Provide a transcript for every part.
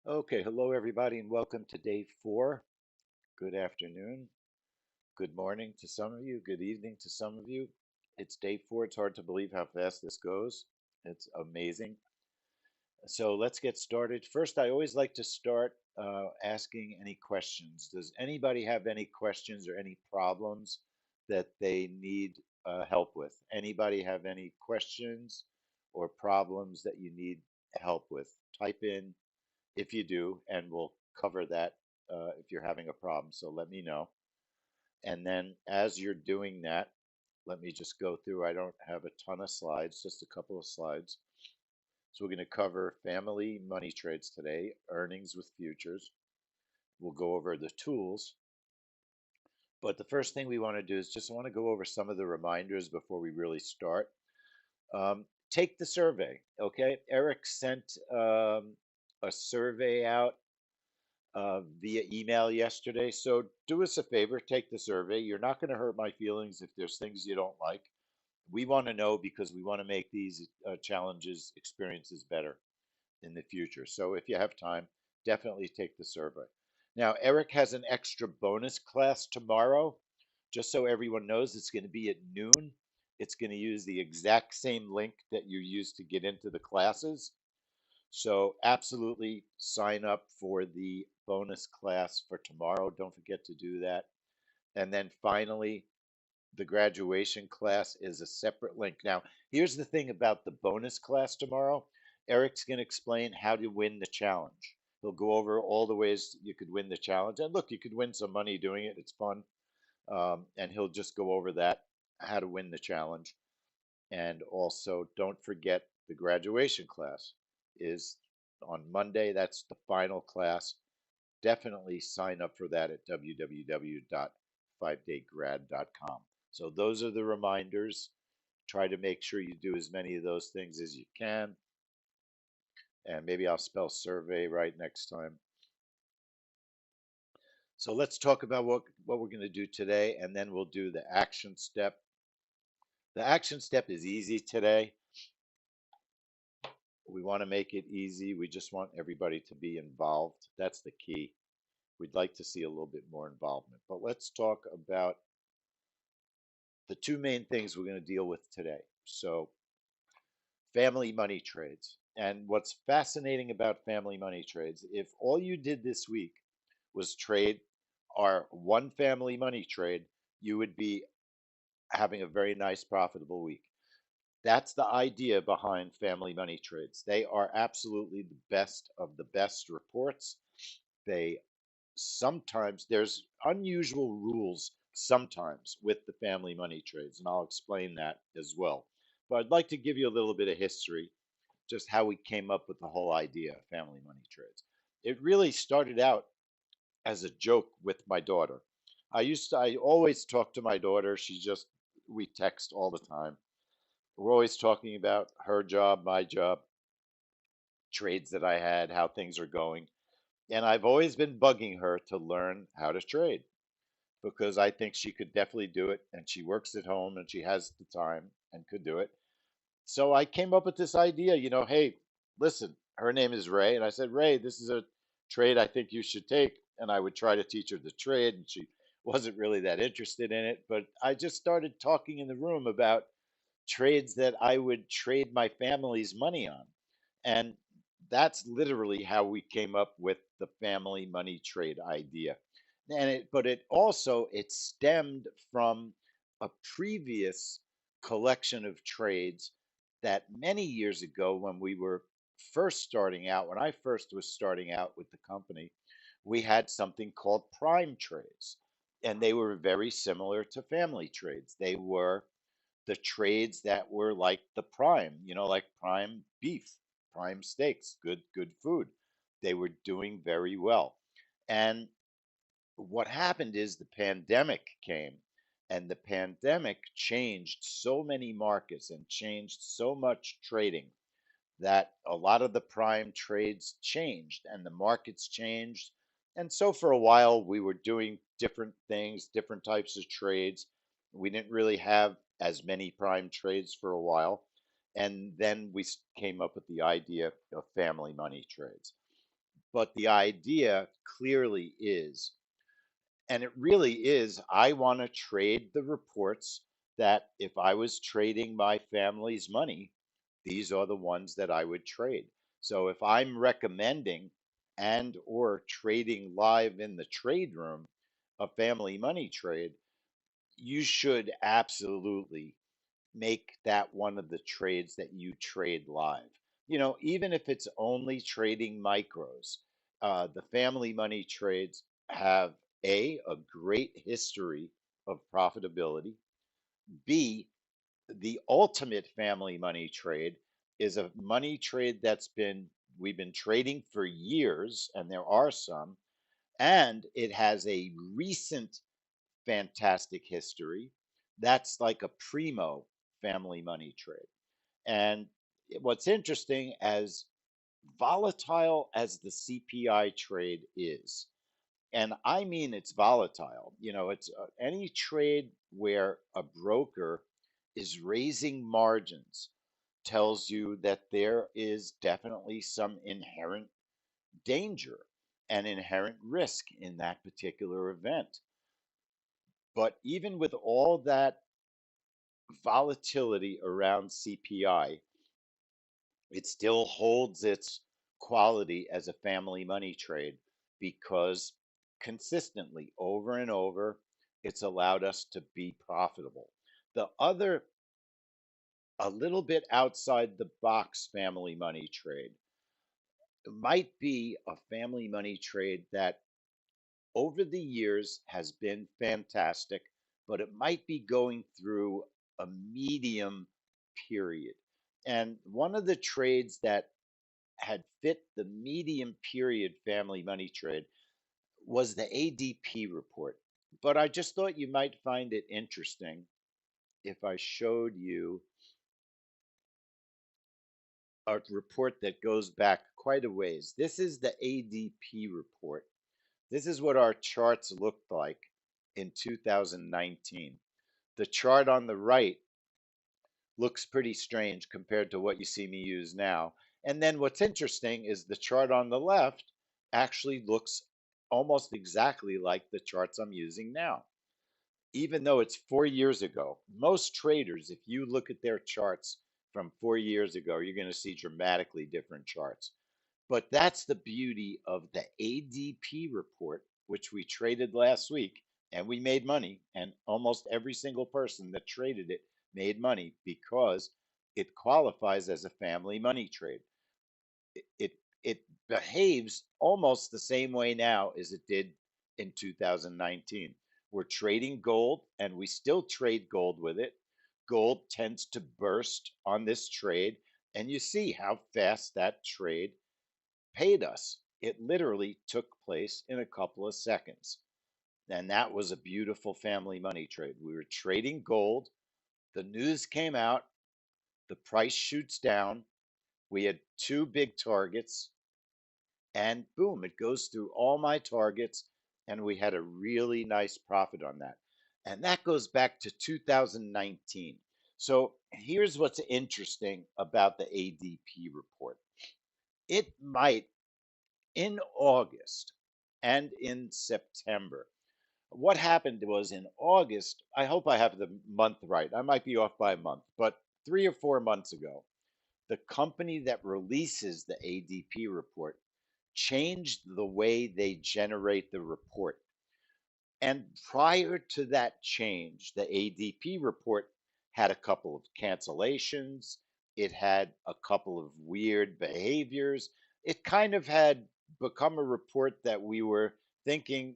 Okay, hello everybody, and welcome to day 4. Good afternoon, good morning to some of you, good evening to some of you. It's day 4. It's hard to believe how fast this goes. It's amazing. So let's get started. First, I always like to start asking any questions. Does anybody have any questions or any problems that they need help with? Anybody have any questions or problems that you need help with? Type in if you do, and we'll cover that if you're having a problem. So let me know. And then as you're doing that, let me just go through. I don't have a ton of slides, just a couple of slides. So we're going to cover family money trades today, earnings with futures. We'll go over the tools. But the first thing we want to do is just want to go over some of the reminders before we really start. Take the survey, okay? Eric sent a survey out via email yesterday. So do us a favor, take the survey. You're not going to hurt my feelings if there's things you don't like. We want to know because we want to make these challenges, experiences better in the future. So if you have time, definitely take the survey. Now, Eric has an extra bonus class tomorrow. Just so everyone knows, it's going to be at noon. It's going to use the exact same link that you used to get into the classes. So absolutely sign up for the bonus class for tomorrow. Don't forget to do that. And then finally, the graduation class is a separate link. Now, here's the thing about the bonus class tomorrow. Eric's going to explain how to win the challenge. He'll go over all the ways you could win the challenge. And look, you could win some money doing it. It's fun. And he'll just go over that, how to win the challenge. And also, don't forget the graduation class is on Monday. That's the final class. Definitely sign up for that at www.5daygrad.com. So, those are the reminders. Try to make sure you do as many of those things as you can. And maybe I'll spell survey right next time. So, let's talk about what we're going to do today, and then we'll do the action step. The action step is easy today. We want to make it easy. We just want everybody to be involved. That's the key. We'd like to see a little bit more involvement. But let's talk about the two main things we're going to deal with today. So, family money trades. And what's fascinating about family money trades, if all you did this week was trade our one family money trade, you would be having a very nice, profitable week. That's the idea behind family money trades. They are absolutely the best of the best reports. They sometimes there's unusual rules sometimes with the family money trades, and I'll explain that as well. But I'd like to give you a little bit of history, just how we came up with the whole idea of family money trades. It really started out as a joke with my daughter. I always talk to my daughter. We text all the time. We're always talking about her job, my job, trades that I had, how things are going. And I've always been bugging her to learn how to trade because I think she could definitely do it. And she works at home and she has the time and could do it. So I came up with this idea, hey, listen, her name is Ray. And I said, Ray, this is a trade I think you should take. And I would try to teach her the trade. And she wasn't really that interested in it. But I just started talking in the room about trades that I would trade my family's money on. And that's literally how we came up with the family money trade idea. But it stemmed from a previous collection of trades that many years ago when we were first starting out, when I first was starting out with the company, we had something called prime trades. And they were very similar to family trades. They were the trades that were like the prime, like prime beef, prime steaks, good food. They were doing very well. And what happened is the pandemic came, and the pandemic changed so many markets and changed so much trading that a lot of the prime trades changed and the markets changed. And so for a while, we were doing different things, different types of trades. We didn't really have as many prime trades for a while. And then we came up with the idea of family money trades. But the idea clearly is, and it really is, I want to trade the reports that if I was trading my family's money, these are the ones that I would trade. So if I'm recommending and or trading live in the trade room a family money trade, you should absolutely make that one of the trades that you trade live. Even if it's only trading micros, the family money trades have a great history of profitability. B, the ultimate family money trade is a money trade we've been trading for years, and there are some, and it has a recent fantastic history. That's like a primo family money trade. And what's interesting, as volatile as the CPI trade is, and I mean it's volatile, it's any trade where a broker is raising margins tells you that there is definitely some inherent danger and inherent risk in that particular event. But even with all that volatility around CPI, it still holds its quality as a family money trade because consistently over and over, it's allowed us to be profitable. The other, a little bit outside the box family money trade, might be a family money trade that over the years has been fantastic, but it might be going through a medium period. And one of the trades that had fit the medium period family money trade was the ADP report. But I just thought you might find it interesting if I showed you a report that goes back quite a ways. This is the ADP report. This is what our charts looked like in 2019. The chart on the right looks pretty strange compared to what you see me use now. And then what's interesting is the chart on the left actually looks almost exactly like the charts I'm using now, even though it's 4 years ago. Most traders, if you look at their charts from 4 years ago, you're going to see dramatically different charts. But that's the beauty of the ADP report, which we traded last week, and we made money. And almost every single person that traded it made money because it qualifies as a family money trade. It behaves almost the same way now as it did in 2019. We're trading gold, and we still trade gold with it. Gold tends to burst on this trade, and you see how fast that trade paid us. It literally took place in a couple of seconds. And that was a beautiful family money trade. We were trading gold. The news came out. The price shoots down. We had two big targets. And boom, it goes through all my targets. And we had a really nice profit on that. And that goes back to 2019. So here's what's interesting about the ADP report. It might, in August and in September. What happened was in August, I hope I have the month right. I might be off by a month, but 3 or 4 months ago, the company that releases the ADP report changed the way they generate the report. And prior to that change, the ADP report had a couple of cancellations. It had a couple of weird behaviors. It kind of had become a report that we were thinking,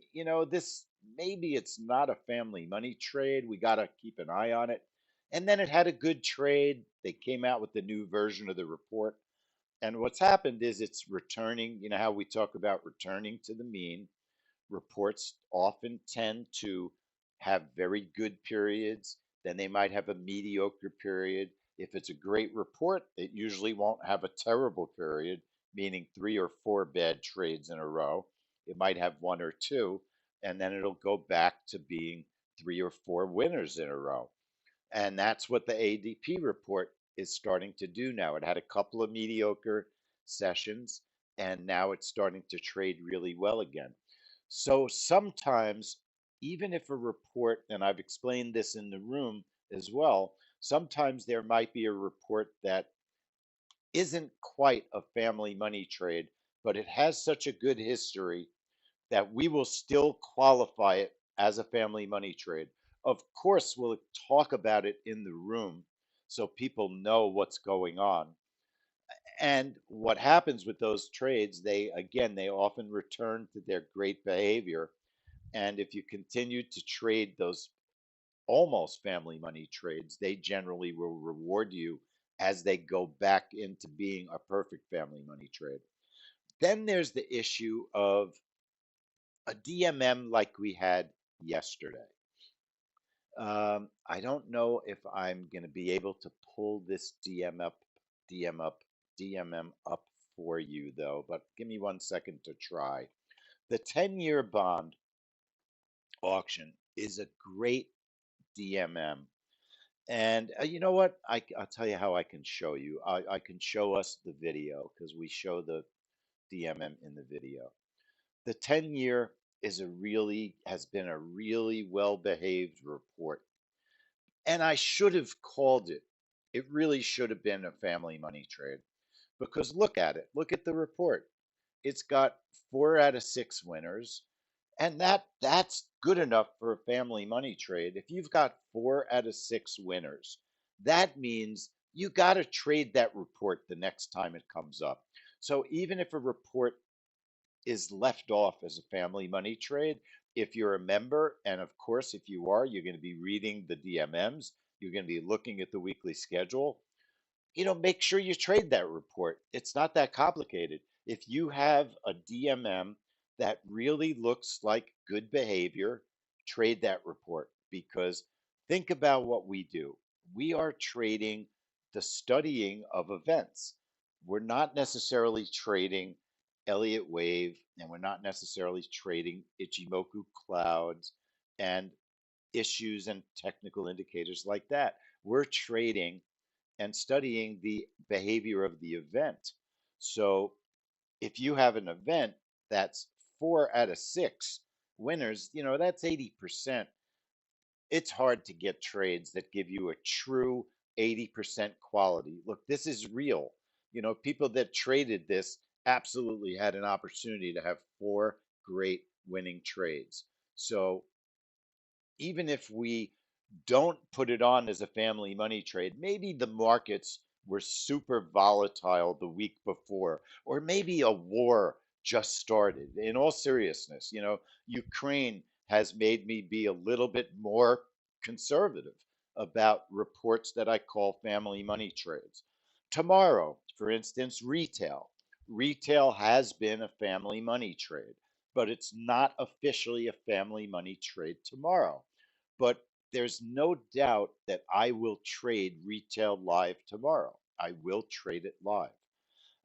this maybe it's not a family money trade. We got to keep an eye on it. And then it had a good trade. They came out with the new version of the report. And what's happened is it's returning, how we talk about returning to the mean. Reports often tend to have very good periods, then they might have a mediocre period. If it's a great report, it usually won't have a terrible period, meaning 3 or 4 bad trades in a row. It might have one or two, and then it'll go back to being 3 or 4 winners in a row. And that's what the ADP report is starting to do now. It had a couple of mediocre sessions. and now it's starting to trade really well again. So sometimes, even if a report, and I've explained this in the room as well, sometimes there might be a report that isn't quite a family money trade, but it has such a good history that we will still qualify it as a family money trade. Of course, we'll talk about it in the room so people know what's going on. And what happens with those trades, they often return to their great behavior. And if you continue to trade those almost family money trades, they generally will reward you as they go back into being a perfect family money trade. Then there's the issue of a DMM like we had yesterday. I don't know if I'm going to be able to pull this DM up, DMM up for you though, but give me 1 second to try. The 10-year bond auction is a great DMM. And you know what? I'll tell you how I can show you. I can show us the video because we show the DMM in the video. The 10-year has been a really well behaved report. And I should have called it. It really should have been a family money trade because look at it. Look at the report. It's got 4 out of 6 winners, and that's good enough for a family money trade. If you've got 4 out of 6 winners, that means you got to trade that report the next time it comes up. So even if a report is left off as a family money trade, if you're a member, and of course, if you are, you're going to be reading the DMMs, you're going to be looking at the weekly schedule, make sure you trade that report. It's not that complicated. If you have a DMM that really looks like good behavior, trade that report because think about what we do. We are trading the studying of events. We're not necessarily trading Elliott Wave, and we're not necessarily trading Ichimoku clouds and issues and technical indicators like that. We're trading and studying the behavior of the event. So if you have an event that's 4 out of 6 winners, that's 80%. It's hard to get trades that give you a true 80% quality. Look, this is real. People that traded this absolutely had an opportunity to have 4 great winning trades. So even if we don't put it on as a family money trade, maybe the markets were super volatile the week before, or maybe a war just started. In all seriousness, Ukraine has made me be a little bit more conservative about reports that I call family money trades. Tomorrow, for instance, retail. Retail has been a family money trade, but it's not officially a family money trade tomorrow. But there's no doubt that I will trade retail live tomorrow. I will trade it live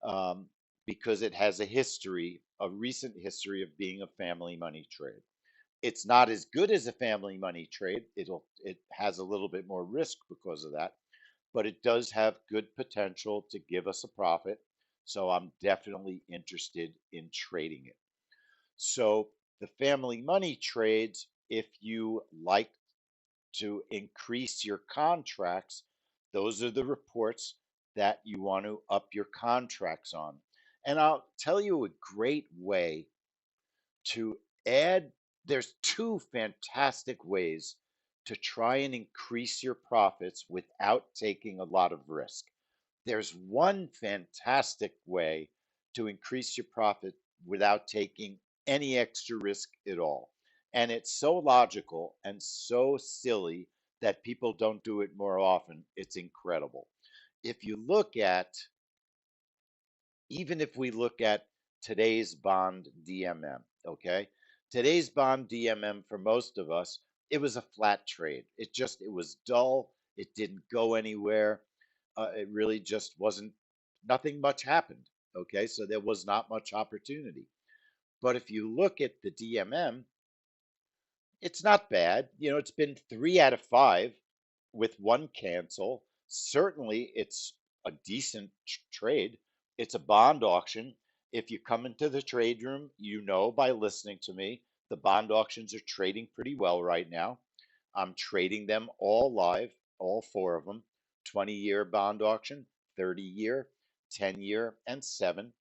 um, because it has a recent history of being a family money trade. It's not as good as a family money trade. It has a little bit more risk because of that, but it does have good potential to give us a profit. So I'm definitely interested in trading it. So the family money trades, if you like to increase your contracts, those are the reports that you want to up your contracts on. And I'll tell you a great way to add, there's 2 fantastic ways to try and increase your profits without taking a lot of risk. There's one fantastic way to increase your profit without taking any extra risk at all. And it's so logical and so silly that people don't do it more often. It's incredible. If you look at, even if we look at today's bond DMM, okay? Today's bond DMM for most of us, it was a flat trade. It was dull. It didn't go anywhere. It really just wasn't, nothing much happened. Okay, so there was not much opportunity. But if you look at the DMM, it's not bad. It's been 3 out of 5 with one cancel. Certainly, it's a decent trade. It's a bond auction. If you come into the trade room, you know by listening to me, the bond auctions are trading pretty well right now. I'm trading them all live, all four of them: 20-year bond auction, 30-year, 10-year, and 7.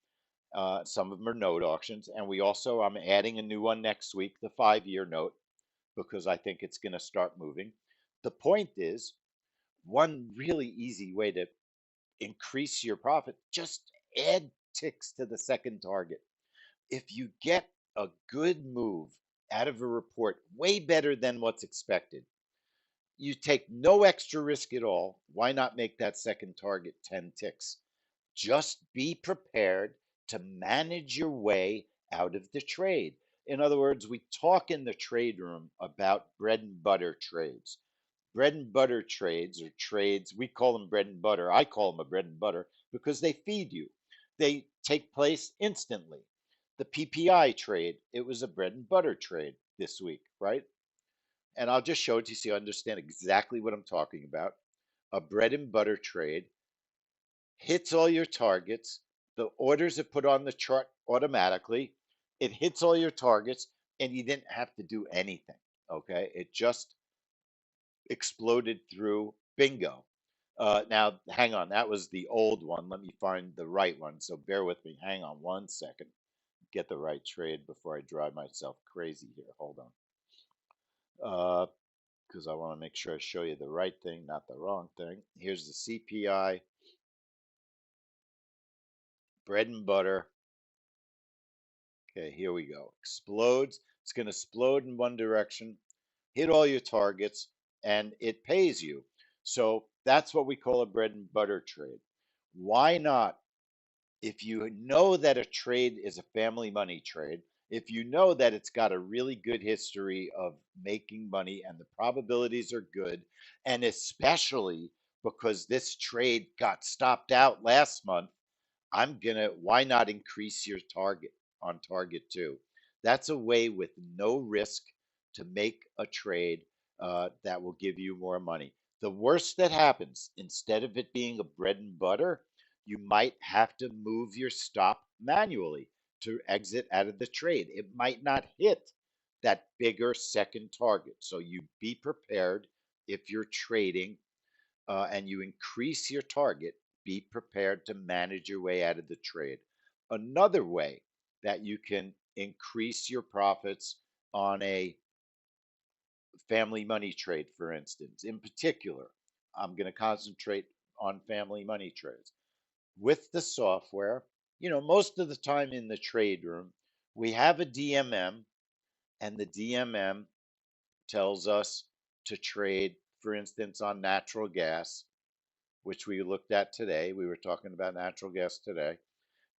Some of them are note auctions. And I'm adding a new one next week, the 5-year note, because I think it's going to start moving. The point is, one really easy way to increase your profit, just add ticks to the second target. If you get a good move out of a report, way better than what's expected, you take no extra risk at all. Why not make that second target 10 ticks? Just be prepared to manage your way out of the trade. In other words, we talk in the trade room about bread and butter trades. Bread and butter trades are trades, we call them bread and butter. I call them a bread and butter because they feed you. They take place instantly. The PPI trade, it was a bread and butter trade this week, right? And I'll just show it to you so you understand exactly what I'm talking about. A bread and butter trade hits all your targets. The orders are put on the chart automatically. It hits all your targets, and you didn't have to do anything. Okay, it just exploded through. Bingo. Now, hang on. That was the old one. Let me find the right one. So bear with me. Hang on 1 second. Get the right trade before I drive myself crazy here. Hold on. Because I want to make sure I show you the right thing, not the wrong thing. Here's the CPI, bread and butter. Okay, here we go. Explodes. It's going to explode in one direction, hit all your targets, and it pays you. So that's what we call a bread and butter trade. Why not? If you know that a trade is a family money trade, if you know that it's got a really good history of making money and the probabilities are good, and especially because this trade got stopped out last month, why not increase your target on target two? That's a way with no risk to make a trade that will give you more money. The worst that happens, instead of it being a bread and butter, you might have to move your stop manually to exit out of the trade. It might not hit that bigger second target. So you be prepared if you're trading and you increase your target, be prepared to manage your way out of the trade. Another way that you can increase your profits on a family money trade, for instance, in particular, I'm going to concentrate on family money trades. With the software, most of the time in the trade room, we have a DMM, and the DMM tells us to trade, for instance, on natural gas, which we looked at today. We were talking about natural gas today.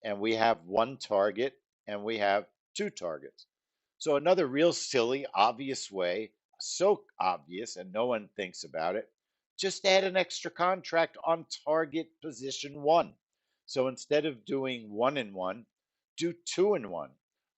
And we have one target and we have two targets. So, another real silly, obvious way, so obvious, and no one thinks about it, just add an extra contract on target position one. So, instead of doing 1 and 1, do 2 and 1.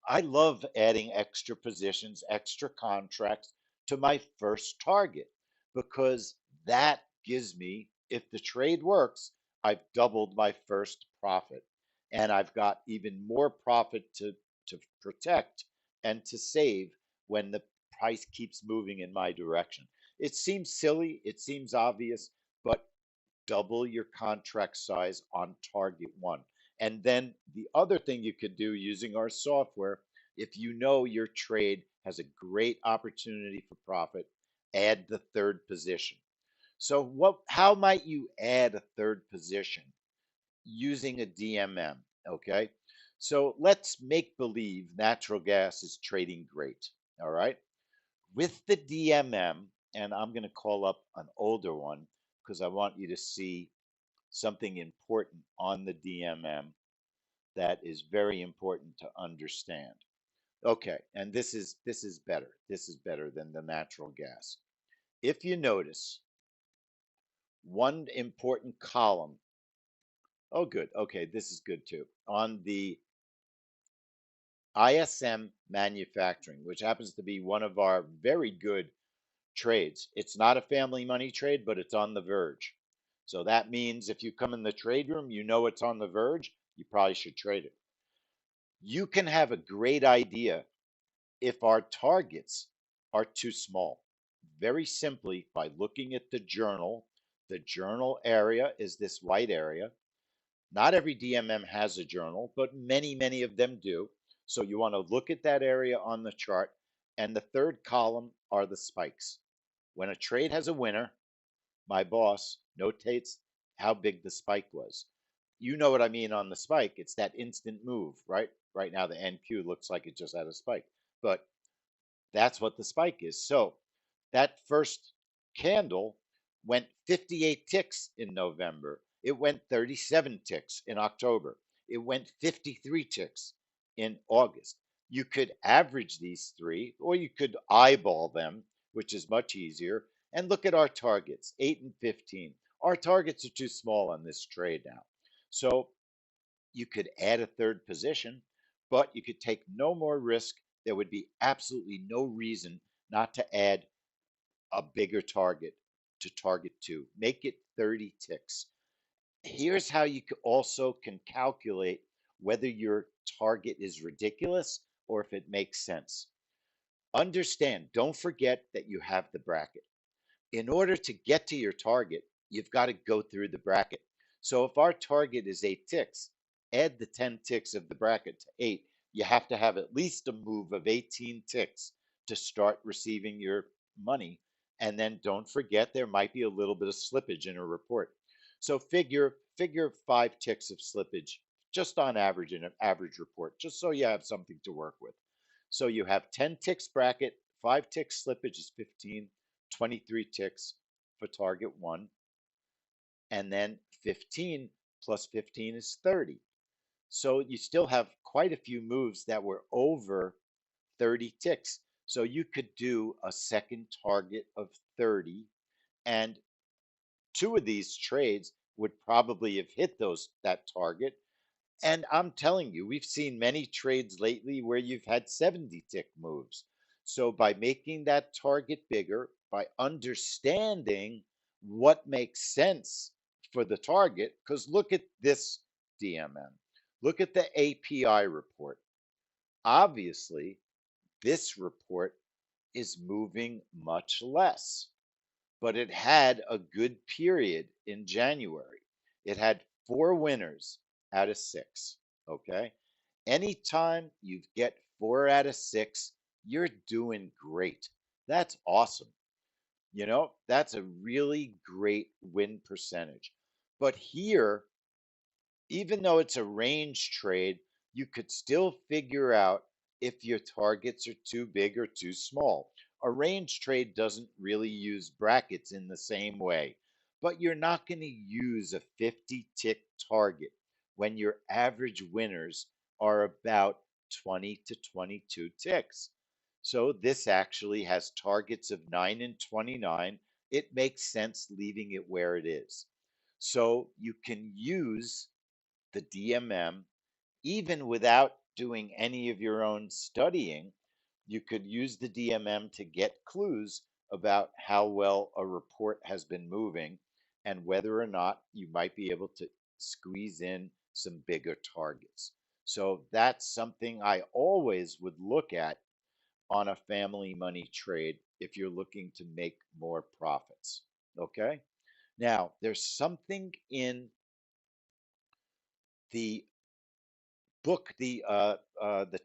I love adding extra positions, extra contracts to my first target because that gives me, if the trade works, I've doubled my first profit and I've got even more profit to protect and to save when the price keeps moving in my direction. It seems silly, it seems obvious, but double your contract size on target one. And then the other thing you could do using our software, if you know your trade has a great opportunity for profit, add the third position. So how might you add a third position using a DMM? Okay. So let's make believe natural gas is trading great. All right. With the DMM, and I'm going to call up an older one because I want you to see something important on the DMM that is very important to understand. Okay, and this is better. This is better than the natural gas. If you notice one important column, oh good. Okay, this is good too. On the ISM manufacturing, which happens to be one of our very good trades. It's not a family money trade, but it's on the verge. So that means if you come in the trade room, you know it's on the verge, you probably should trade it. You can have a great idea if our targets are too small. Very simply, by looking at the journal area is this white area. Not every DMM has a journal, but many, many of them do. So you want to look at that area on the chart. And the third column are the spikes. When a trade has a winner, my boss notates how big the spike was. You know what I mean on the spike. It's that instant move, right? Right now, the NQ looks like it just had a spike, but that's what the spike is. So that first candle went 58 ticks in November. It went 37 ticks in October. It went 53 ticks in August. You could average these three, or you could eyeball them, which is much easier, and look at our targets 8 and 15. Our targets are too small on this trade now. So you could add a third position, but you could take no more risk. There would be absolutely no reason not to add a bigger target to target two. Make it 30 ticks. Here's how you also can calculate whether your target is ridiculous or if it makes sense. Understand, don't forget that you have the bracket. In order to get to your target, you've got to go through the bracket. So if our target is 8 ticks, add the 10 ticks of the bracket to 8. You have to have at least a move of 18 ticks to start receiving your money. And then don't forget there might be a little bit of slippage in a report. So figure 5 ticks of slippage just on average in an average report, just so you have something to work with. So you have 10 ticks bracket, 5 ticks slippage is 15, 23 ticks for target one, and then 15 plus 15 is 30. So you still have quite a few moves that were over 30 ticks. So you could do a second target of 30, and two of these trades would probably have hit that target. And I'm telling you, we've seen many trades lately where you've had 70 tick moves. So by making that target bigger, by understanding what makes sense for the target, because look at this DMM, look at the API report. Obviously, this report is moving much less, but it had a good period in January. It had 4 winners out of 6. Okay. Anytime you get 4 out of 6, you're doing great. That's awesome. That's a really great win percentage. But here, even though it's a range trade, you could still figure out if your targets are too big or too small. A range trade doesn't really use brackets in the same way, but you're not going to use a 50 tick target when your average winners are about 20 to 22 ticks. So this actually has targets of 9 and 29. It makes sense leaving it where it is. So you can use the DMM, even without doing any of your own studying, you could use the DMM to get clues about how well a report has been moving and whether or not you might be able to squeeze in some bigger targets. So that's something I always would look at on a family money trade if you're looking to make more profits. Okay. Now, there's something in the book, the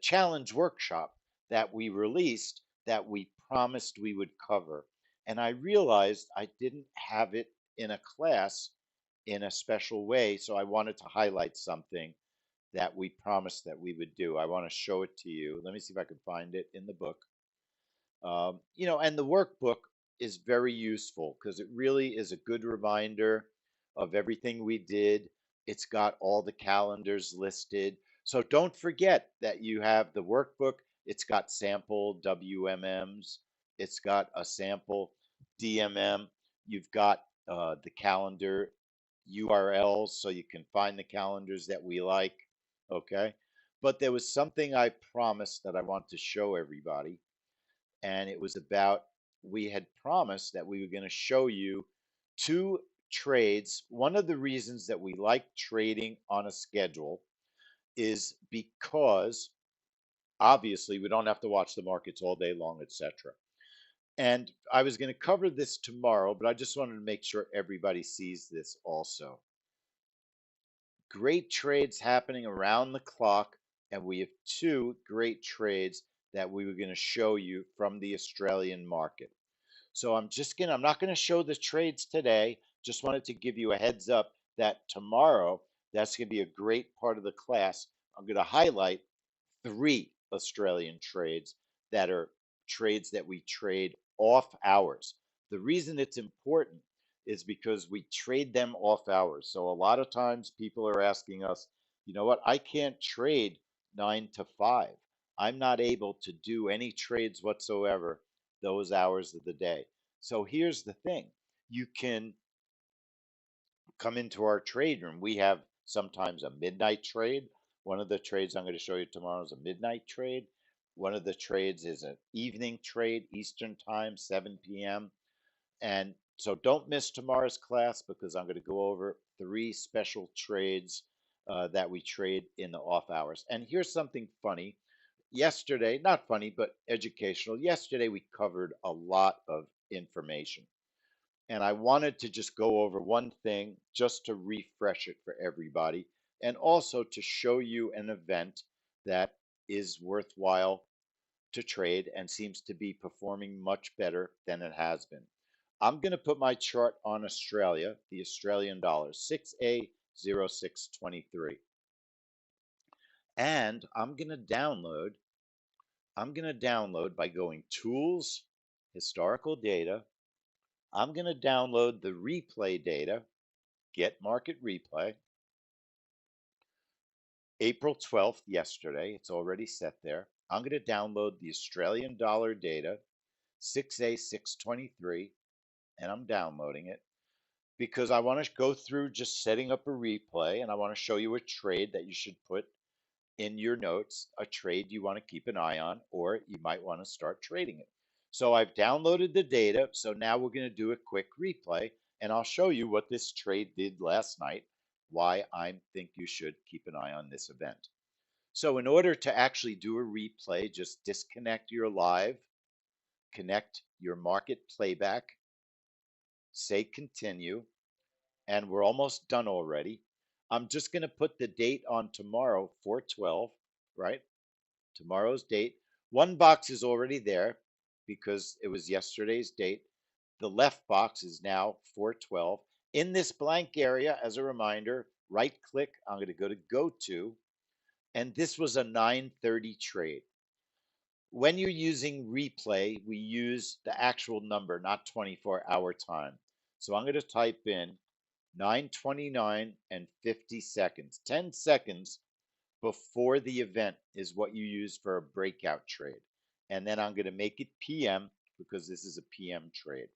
challenge workshop that we released that we promised we would cover, and I realized I didn't have it in a class in a special way, so I wanted to highlight something that we promised that we would do. I want to show it to you. Let me see if I can find it in the book. And the workbook is very useful because it really is a good reminder of everything we did. It's got all the calendars listed. So don't forget that you have the workbook. It's got sample WMMs. It's got a sample DMM. You've got the calendar URLs so you can find the calendars that we like. Okay. But there was something I promised that I want to show everybody, and it was about we had promised that we were going to show you 2 trades. One of the reasons that we like trading on a schedule is because obviously we don't have to watch the markets all day long, etc. And I was going to cover this tomorrow, but I just wanted to make sure everybody sees this also. Great trades happening around the clock, and we have two great trades that we were going to show you from the Australian market. So I'm not going to show the trades today. Just wanted to give you a heads up that tomorrow, that's going to be a great part of the class. I'm going to highlight three Australian trades that are trades that we trade off hours. The reason it's important is because we trade them off hours. So a lot of times people are asking us, you know what, I can't trade 9 to 5. I'm not able to do any trades whatsoever those hours of the day. So here's the thing, you can come into our trade room. We have sometimes a midnight trade. One of the trades I'm going to show you tomorrow is a midnight trade. One of the trades is an evening trade, Eastern time, 7 p.m. And so don't miss tomorrow's class because I'm going to go over three special trades that we trade in the off hours. And here's something funny. Yesterday, not funny, but educational. Yesterday, we covered a lot of information. And I wanted to just go over one thing just to refresh it for everybody and also to show you an event that is worthwhile to trade and seems to be performing much better than it has been. I'm going to put my chart on Australia, the Australian dollar, 6A0623. And I'm going to download by going Tools, Historical Data. I'm going to download the replay data, Get Market Replay, April 12th, yesterday. It's already set there. I'm going to download the Australian dollar data, 6A623, and I'm downloading it because I want to go through just setting up a replay and I want to show you a trade that you should put in your notes, a trade you want to keep an eye on, or you might want to start trading it. So I've downloaded the data. So now we're going to do a quick replay and I'll show you what this trade did last night, why I think you should keep an eye on this event. So in order to actually do a replay, just disconnect your live, connect your market playback, say continue, and we're almost done already. I'm just going to put the date on tomorrow, 4/12, right? Tomorrow's date. One box is already there because it was yesterday's date. The left box is now 4/12. In this blank area, as a reminder, right click. I'm going to go to, and this was a 9:30 trade. When you're using replay, we use the actual number, not 24-hour time. So I'm going to type in 9:29 and 50 seconds. 10 seconds before the event is what you use for a breakout trade. And then I'm going to make it PM because this is a PM trade.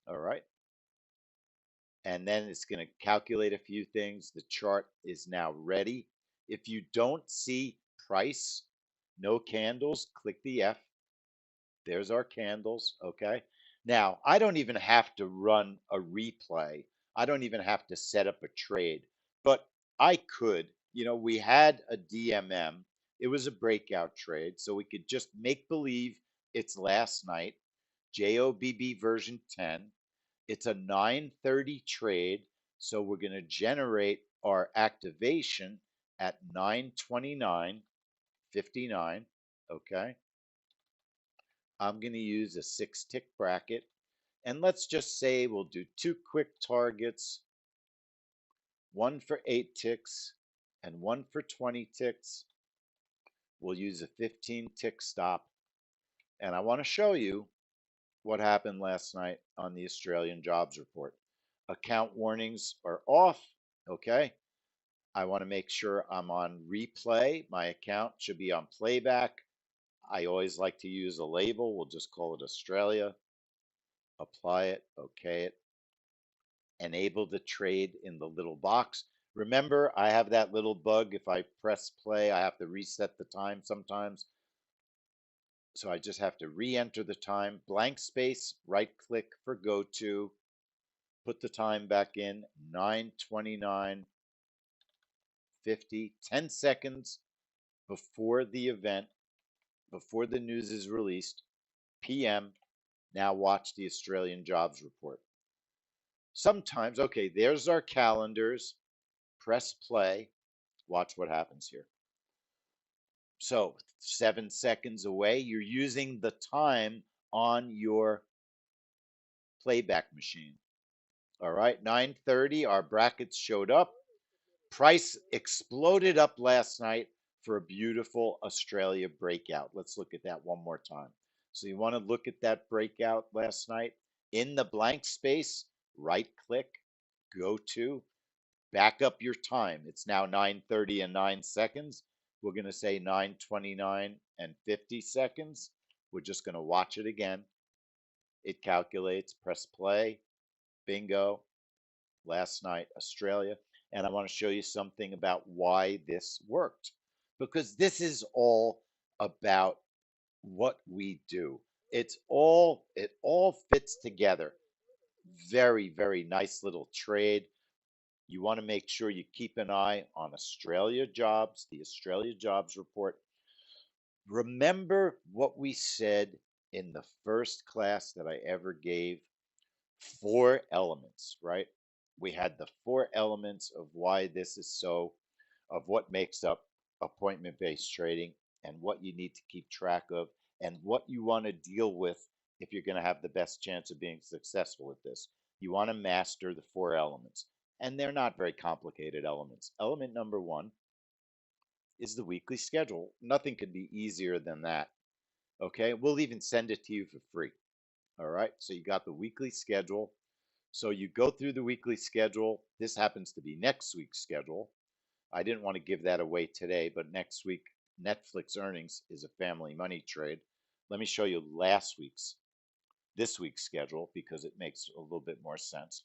All right. And then it's going to calculate a few things. The chart is now ready. If you don't see price, no candles, click the F. There's our candles. Okay. Now, I don't even have to run a replay. I don't even have to set up a trade, but I could. We had a DMM. It was a breakout trade, so we could just make believe it's last night. JOBB version 10. It's a 9:30 trade, so we're going to generate our activation at 9:29:59. Okay. I'm going to use a 6-tick bracket. And let's just say we'll do two quick targets, one for 8 ticks and one for 20 ticks. We'll use a 15-tick stop. And I want to show you what happened last night on the Australian jobs report. Account warnings are off. Okay. I want to make sure I'm on replay. My account should be on playback. I always like to use a label. We'll just call it Australia. Apply it, okay it, enable the trade in the little box. Remember, I have that little bug. If I press play, I have to reset the time sometimes. So I just have to re-enter the time, blank space, right click for go to, put the time back in, 9:29, 50, 10 seconds before the event, before the news is released, PM. Now watch the Australian jobs report. Sometimes, okay, there's our calendars. Press play. Watch what happens here. So 7 seconds away, you're using the time on your playback machine. All right, 9:30, our brackets showed up. Price exploded up last night for a beautiful Australia breakout. Let's look at that one more time. So you want to look at that breakout last night. In the blank space, right click, go to, back up your time. It's now 9:30 and 9 seconds. We're going to say 9:29 and 50 seconds. We're just going to watch it again. It calculates, press play, bingo, last night, Australia. And I want to show you something about why this worked. Because this is all about what we do. It all fits together. Very, very nice little trade. You want to make sure you keep an eye on Australia jobs, the Australia jobs report. Remember what we said in the first class that I ever gave? Four elements, right? We had the four elements of why this is so, of what makes up appointment based trading and what you need to keep track of and what you want to deal with if you're going to have the best chance of being successful at this. You want to master the four elements, and they're not very complicated elements. Element number one is the weekly schedule. Nothing could be easier than that. Okay, we'll even send it to you for free. All right, so you got the weekly schedule. So you go through the weekly schedule. This happens to be next week's schedule. I didn't want to give that away today, but next week, Netflix earnings is a family money trade. Let me show you this week's schedule because it makes a little bit more sense.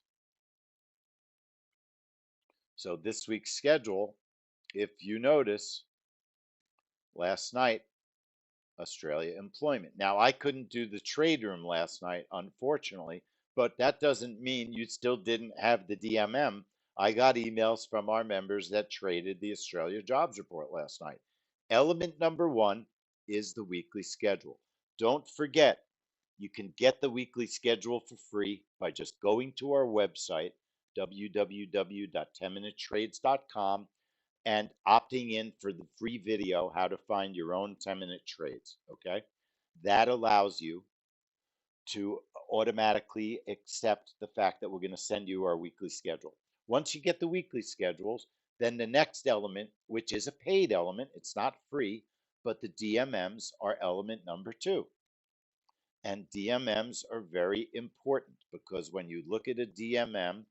So this week's schedule, if you notice, last night, Australia employment. Now, I couldn't do the trade room last night, unfortunately, but that doesn't mean you still didn't have the DMM. I got emails from our members that traded the Australia jobs report last night. Element number one is the weekly schedule. Don't forget, you can get the weekly schedule for free by just going to our website, www.10minutetrades.com, and opting in for the free video, how to find your own 10-minute trades. Okay. That allows you to automatically accept the fact that we're going to send you our weekly schedule. Once you get the weekly schedules, then the next element, which is a paid element, it's not free, but the DMMs are element number two. And DMMs are very important because when you look at a DMM,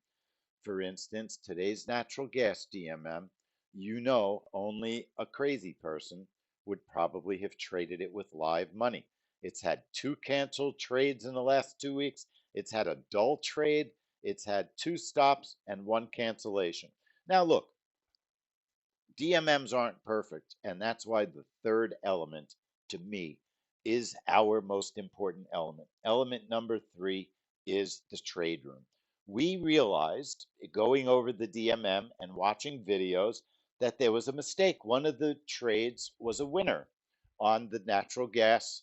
for instance, today's natural gas DMM, you know only a crazy person would probably have traded it with live money. It's had two canceled trades in the last 2 weeks. It's had a dull trade. It's had two stops and one cancellation. Now, look, DMMs aren't perfect, and that's why the third element to me is our most important element. Element number three is the trade room. We realized going over the DMM and watching videos that there was a mistake. One of the trades was a winner on the natural gas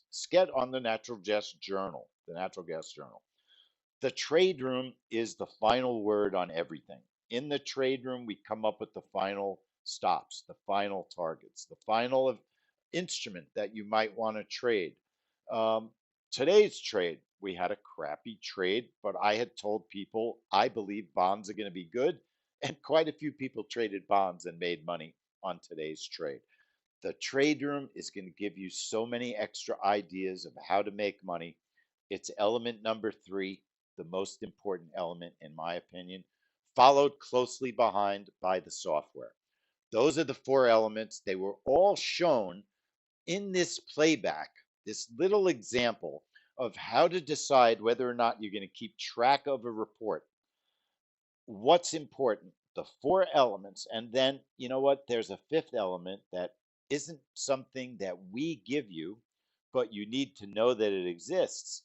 on the natural gas journal, the natural gas journal. The trade room is the final word on everything. In the trade room, we come up with the final stops, the final targets, the final instrument that you might want to trade. Um, Today's trade, we had a crappy trade, but I had told people I believe bonds are going to be good, and quite a few people traded bonds and made money on today's trade. The trade room is going to give you so many extra ideas of how to make money. It's element number three, the most important element, in my opinion, followed closely behind by the software. Those are the four elements. They were all shown in this playback, this little example of how to decide whether or not you're going to keep track of a report. What's important? The four elements. And then, you know what? There's a fifth element that isn't something that we give you, but you need to know that it exists.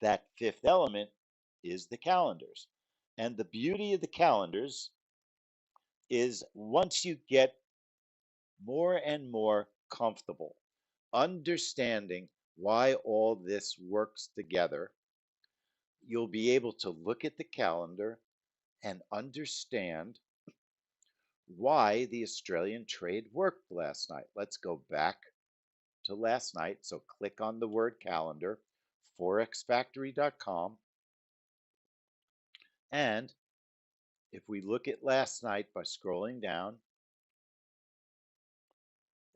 That fifth element is the calendars. And the beauty of the calendars is once you get more and more comfortable understanding why all this works together, you'll be able to look at the calendar and understand why the Australian trade worked last night. Let's go back to last night. So click on the word calendar, forexfactory.com. And if we look at last night by scrolling down,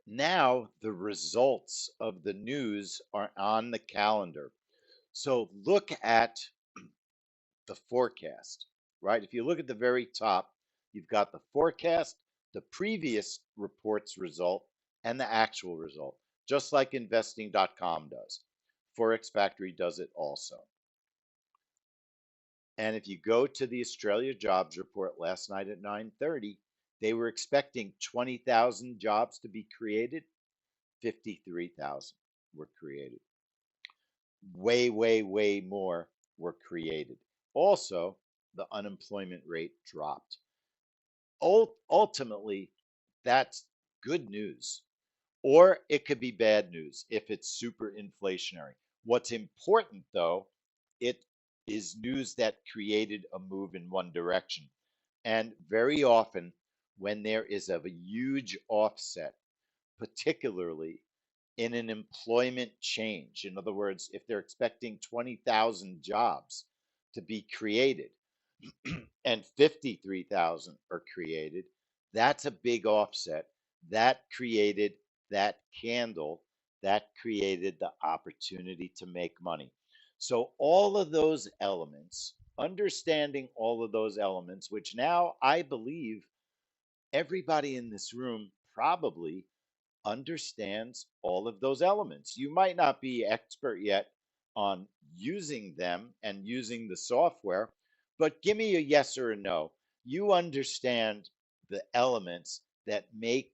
now the results of the news are on the calendar. So look at the forecast, right? If you look at the very top, you've got the forecast, the previous report's result, and the actual result, just like investing.com does. Forex Factory does it also. And if you go to the Australia jobs report last night at 9:30, they were expecting 20,000 jobs to be created. 53,000 were created. Way, way, way more were created. Also, the unemployment rate dropped. Ultimately, that's good news. Or it could be bad news if it's super inflationary. What's important, though, it is news that created a move in one direction. And very often, when there is a huge offset, particularly in an employment change, in other words, if they're expecting 20,000 jobs to be created, and 53,000 are created, that's a big offset. That created that candle, that created the opportunity to make money. So, all of those elements, understanding all of those elements, which now I believe everybody in this room probably understands all of those elements. You might not be expert yet on using them and using the software, but give me a yes or a no. You understand the elements that make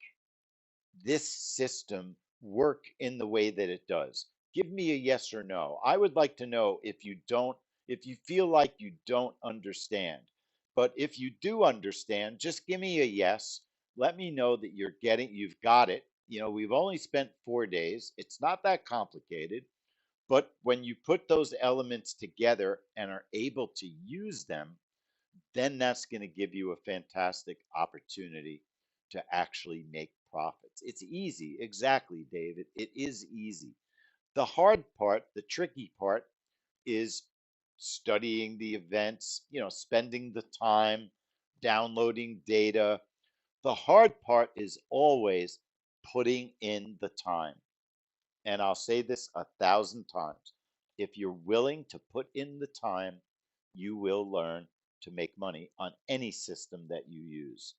this system work in the way that it does. Give me a yes or no. I would like to know if you don't, if you feel like you don't understand. But if you do understand, just give me a yes. Let me know that you've got it. You know, we've only spent 4 days. It's not that complicated. But when you put those elements together and are able to use them, then that's going to give you a fantastic opportunity to actually make profits. It's easy. Exactly, David. It is easy. The hard part, the tricky part, is studying the events, spending the time, downloading data. The hard part is always putting in the time. And I'll say this 1,000 times. If you're willing to put in the time, you will learn to make money on any system that you use,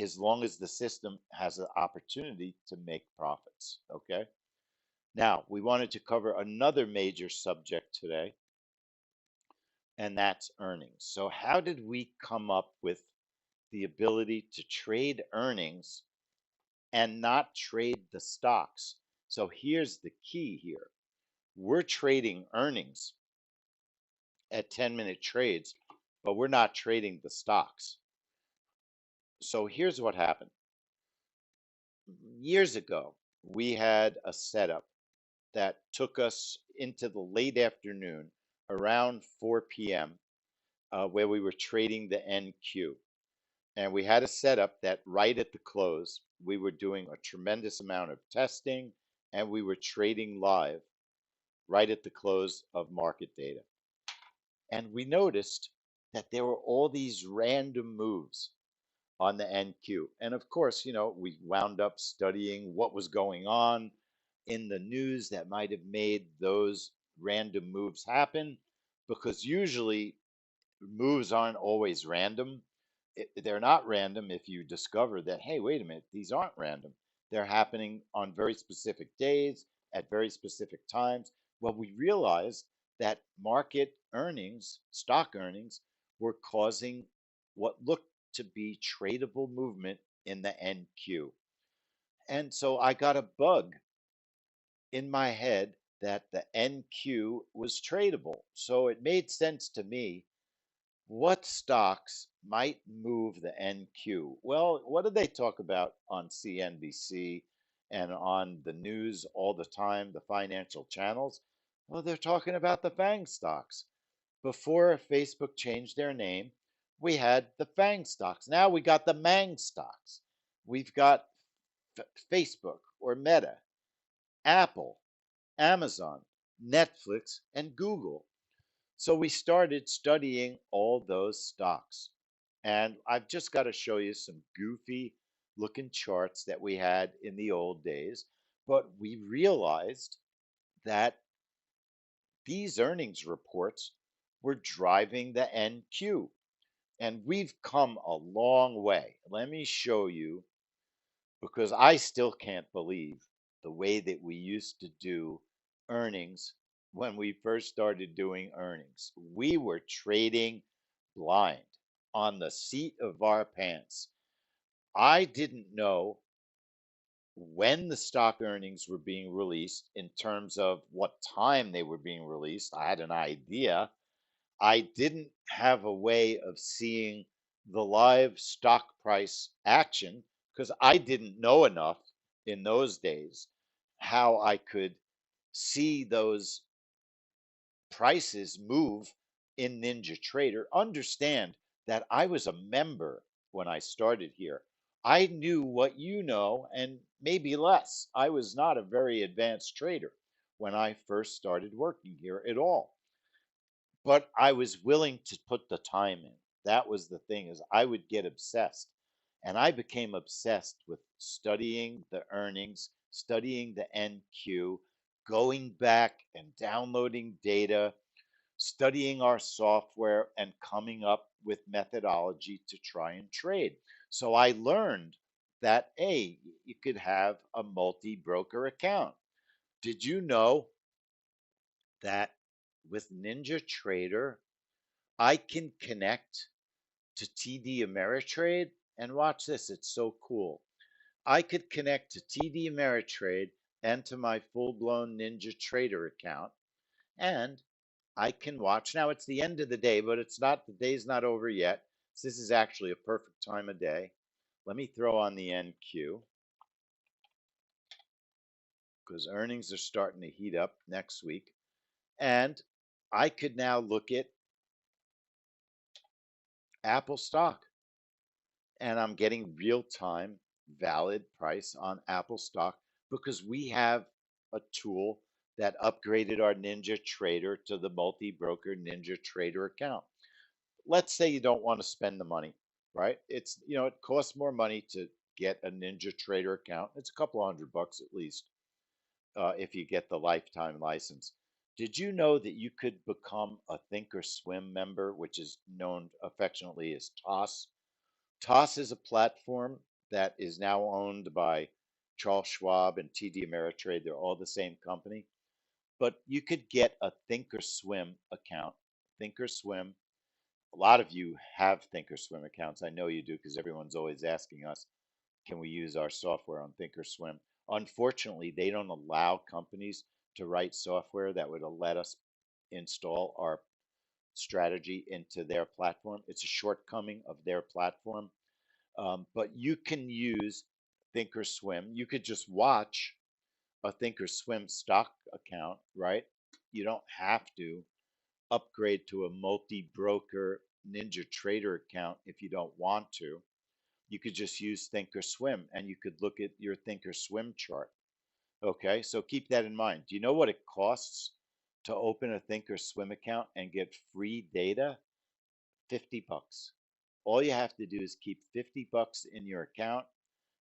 as long as the system has an opportunity to make profits. Okay. Now, we wanted to cover another major subject today, and that's earnings. So, how did we come up with the ability to trade earnings and not trade the stocks? So, here's the key here: we're trading earnings at 10-minute trades, but we're not trading the stocks. So here's what happened. Years ago, we had a setup that took us into the late afternoon around 4 p.m., where we were trading the NQ. And we had a setup that right at the close, we were doing a tremendous amount of testing and we were trading live right at the close of market data. And we noticed that there were all these random moves on the NQ. And of course, we wound up studying what was going on in the news that might have made those random moves happen, because usually moves aren't always random. They're not random if you discover that, hey, wait a minute, these aren't random. They're happening on very specific days at very specific times. Well, we realized that market earnings, stock earnings, were causing what looked to be tradable movement in the NQ. And so I got a bug in my head that the NQ was tradable. So it made sense to me: what stocks might move the NQ. Well, what do they talk about on CNBC and on the news all the time, the financial channels? Well, they're talking about the FANG stocks. Before Facebook changed their name, we had the FANG stocks. Now we got the MANG stocks. We've got Facebook or Meta, Apple, Amazon, Netflix, and Google. So we started studying all those stocks. And I've just got to show you some goofy looking charts that we had in the old days. But we realized that these earnings reports were driving the NQ. And we've come a long way. Let me show you, because I still can't believe the way that we used to do earnings when we first started doing earnings. We were trading blind on the seat of our pants. I didn't know when the stock earnings were being released in terms of what time they were being released. I had an idea. I didn't have a way of seeing the live stock price action because I didn't know enough in those days how I could see those prices move in Ninja Trader. Understand that I was a member when I started here. I knew what you know and maybe less. I was not a very advanced trader when I first started working here at all, but I was willing to put the time in. That was the thing, is I would get obsessed. And I became obsessed with studying the earnings, studying the NQ, going back and downloading data, studying our software and coming up with methodology to try and trade. So I learned that A, you could have a multi-broker account. Did you know that with NinjaTrader I can connect to TD Ameritrade? And watch this, it's so cool. I could connect to TD Ameritrade and to my full-blown NinjaTrader account, and I can watch. Now it's the end of the day, but it's not, the day's not over yet. So this is actually a perfect time of day. Let me throw on the NQ because earnings are starting to heat up next week. And I could now look at Apple stock, and I'm getting real time valid price on Apple stock because we have a tool that upgraded our Ninja Trader to the multi broker Ninja Trader account. Let's say you don't want to spend the money, right? It's, it costs more money to get a Ninja Trader account. It's a couple $100 at least if you get the lifetime license. Did you know that you could become a Thinkorswim member, which is known affectionately as TOS? TOS is a platform that is now owned by Charles Schwab and TD Ameritrade. They're all the same company. But you could get a Thinkorswim account. Thinkorswim, a lot of you have Thinkorswim accounts. I know you do because everyone's always asking us, can we use our software on Thinkorswim? Unfortunately, they don't allow companies to write software that would let us install our strategy into their platform. It's a shortcoming of their platform. But you can use Thinkorswim. You could just watch a Thinkorswim stock account, right? You don't have to upgrade to a multi-broker Ninja Trader account if you don't want to. You could just use Thinkorswim and you could look at your Thinkorswim chart. Okay, so keep that in mind. Do you know what it costs to open a Thinkorswim account and get free data? $50. All you have to do is keep $50 in your account,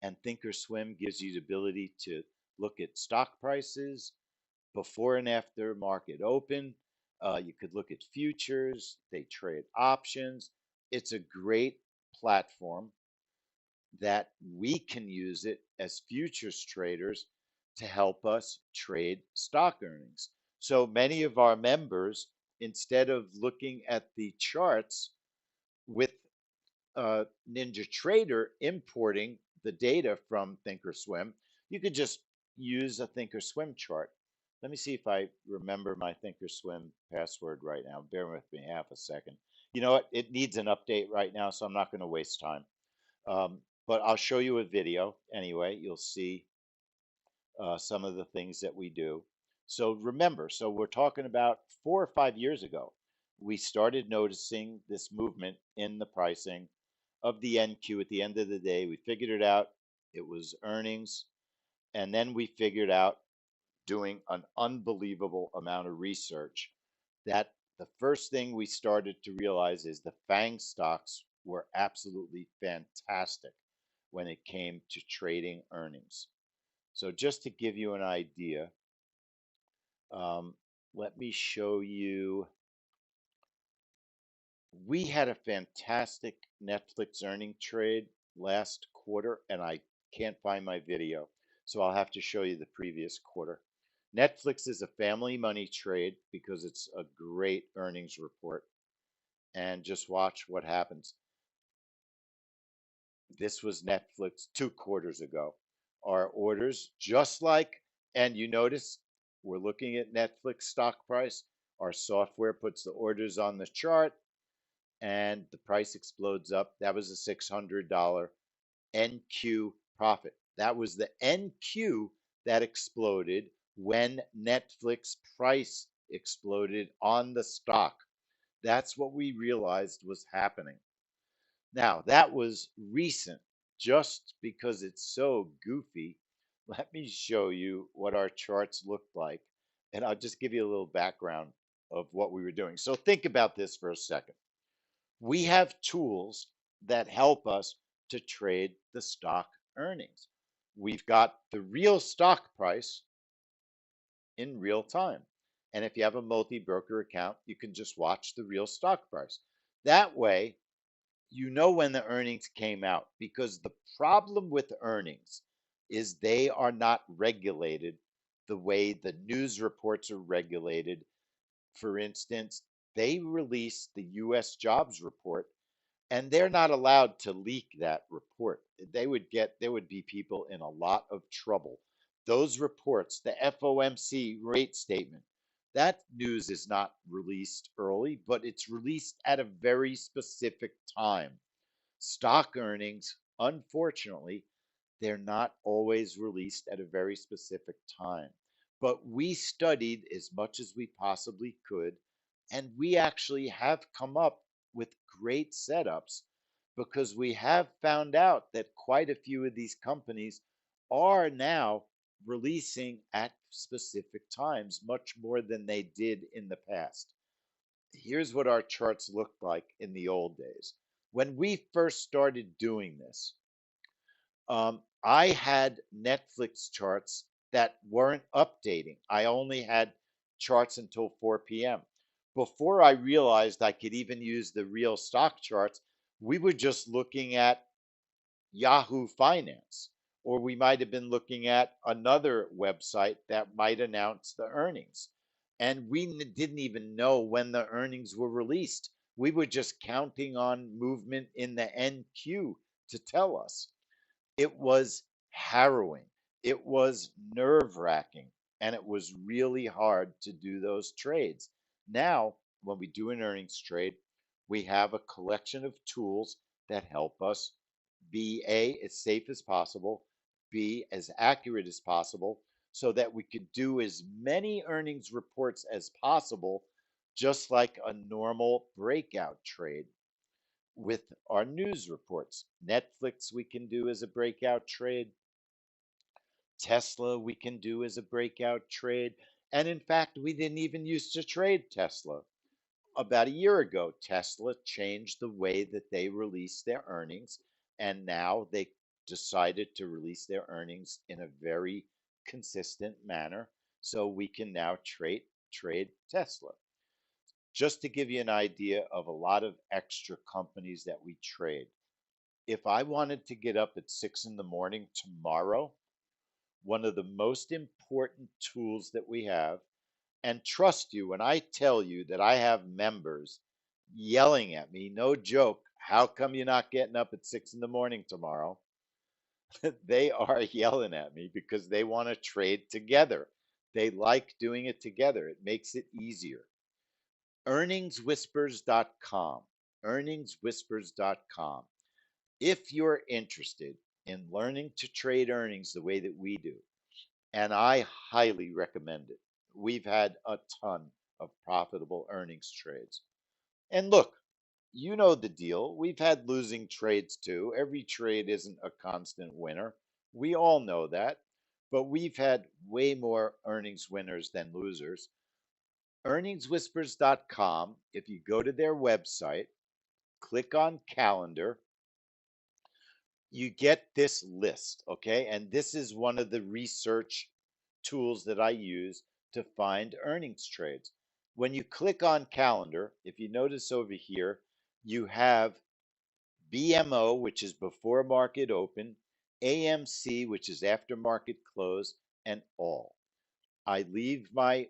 and Thinkorswim gives you the ability to look at stock prices before and after market open. You could look at futures, they trade options. It's a great platform that we can use it as futures traders to help us trade stock earnings. So many of our members, instead of looking at the charts with Ninja Trader importing the data from Thinkorswim, you could just use a Thinkorswim chart. Let me see if I remember my Thinkorswim password right now. Bear with me half a second. You know what? It needs an update right now, so I'm not going to waste time. But I'll show you a video anyway. You'll see some of the things that we do. So remember, so we're talking about 4 or 5 years ago, we started noticing this movement in the pricing of the NQ at the end of the day. We figured it out. It was earnings. And then we figured out, doing an unbelievable amount of research, that the first thing we started to realize is the FANG stocks were absolutely fantastic when it came to trading earnings. So just to give you an idea, um, let me show you. We had a fantastic Netflix earning trade last quarter, and I can't find my video, so I'll have to show you the previous quarter. Netflix is a family money trade because it's a great earnings report, and just watch what happens. This was Netflix 2 quarters ago. Our orders, just like, and you notice we're looking at Netflix stock price. Our software puts the orders on the chart and the price explodes up. That was a $600 NQ profit. That was the NQ that exploded when Netflix price exploded on the stock. That's what we realized was happening. Now, that was recent. Just because it's so goofy, let me show you what our charts looked like. And I'll just give you a little background of what we were doing. So think about this for a second. We have tools that help us to trade the stock earnings. We've got the real stock price in real time. And if you have a multi broker account, you can just watch the real stock price. That way, you know when the earnings came out, because the problem with earnings is they are not regulated the way the news reports are regulated. For instance, they release the US jobs report and they're not allowed to leak that report. There would be people in a lot of trouble. Those reports, the FOMC rate statement, that news is not released early, but it's released at a very specific time. Stock earnings, unfortunately, they're not always released at a very specific time. But we studied as much as we possibly could, and we actually have come up with great setups because we have found out that quite a few of these companies are now releasing at specific times, much more than they did in the past. Here's what our charts looked like in the old days. When we first started doing this, I had Netflix charts that weren't updating. I only had charts until 4 p.m. Before I realized I could even use the real stock charts, we were just looking at Yahoo Finance, or we might have been looking at another website that might announce the earnings. And we didn't even know when the earnings were released. We were just counting on movement in the NQ to tell us. It was harrowing. It was nerve wracking. And it was really hard to do those trades. Now, when we do an earnings trade, we have a collection of tools that help us be A, as safe as possible, B, as accurate as possible, so that we could do as many earnings reports as possible, just like a normal breakout trade with our news reports. Netflix, we can do as a breakout trade. Tesla, we can do as a breakout trade. And in fact, we didn't even used to trade Tesla. About a year ago, Tesla changed the way that they release their earnings, and now they decided to release their earnings in a very consistent manner. So we can now trade Tesla. Just to give you an idea of a lot of extra companies that we trade. If I wanted to get up at 6 in the morning tomorrow, one of the most important tools that we have, and trust you when I tell you that I have members yelling at me, no joke, how come you're not getting up at 6 in the morning tomorrow? They are yelling at me because they want to trade together. They like doing it together. It makes it easier. Earningswhispers.com. earningswhispers.com. If you're interested in learning to trade earnings the way that we do, and I highly recommend it. We've had a ton of profitable earnings trades. And look, you know the deal. We've had losing trades too. Every trade isn't a constant winner. We all know that. But we've had way more earnings winners than losers. Earningswhispers.com, if you go to their website, click on calendar, you get this list, okay? And this is one of the research tools that I use to find earnings trades. When you click on calendar, if you notice over here, you have BMO, which is before market open, AMC, which is after market close, and all. I leave my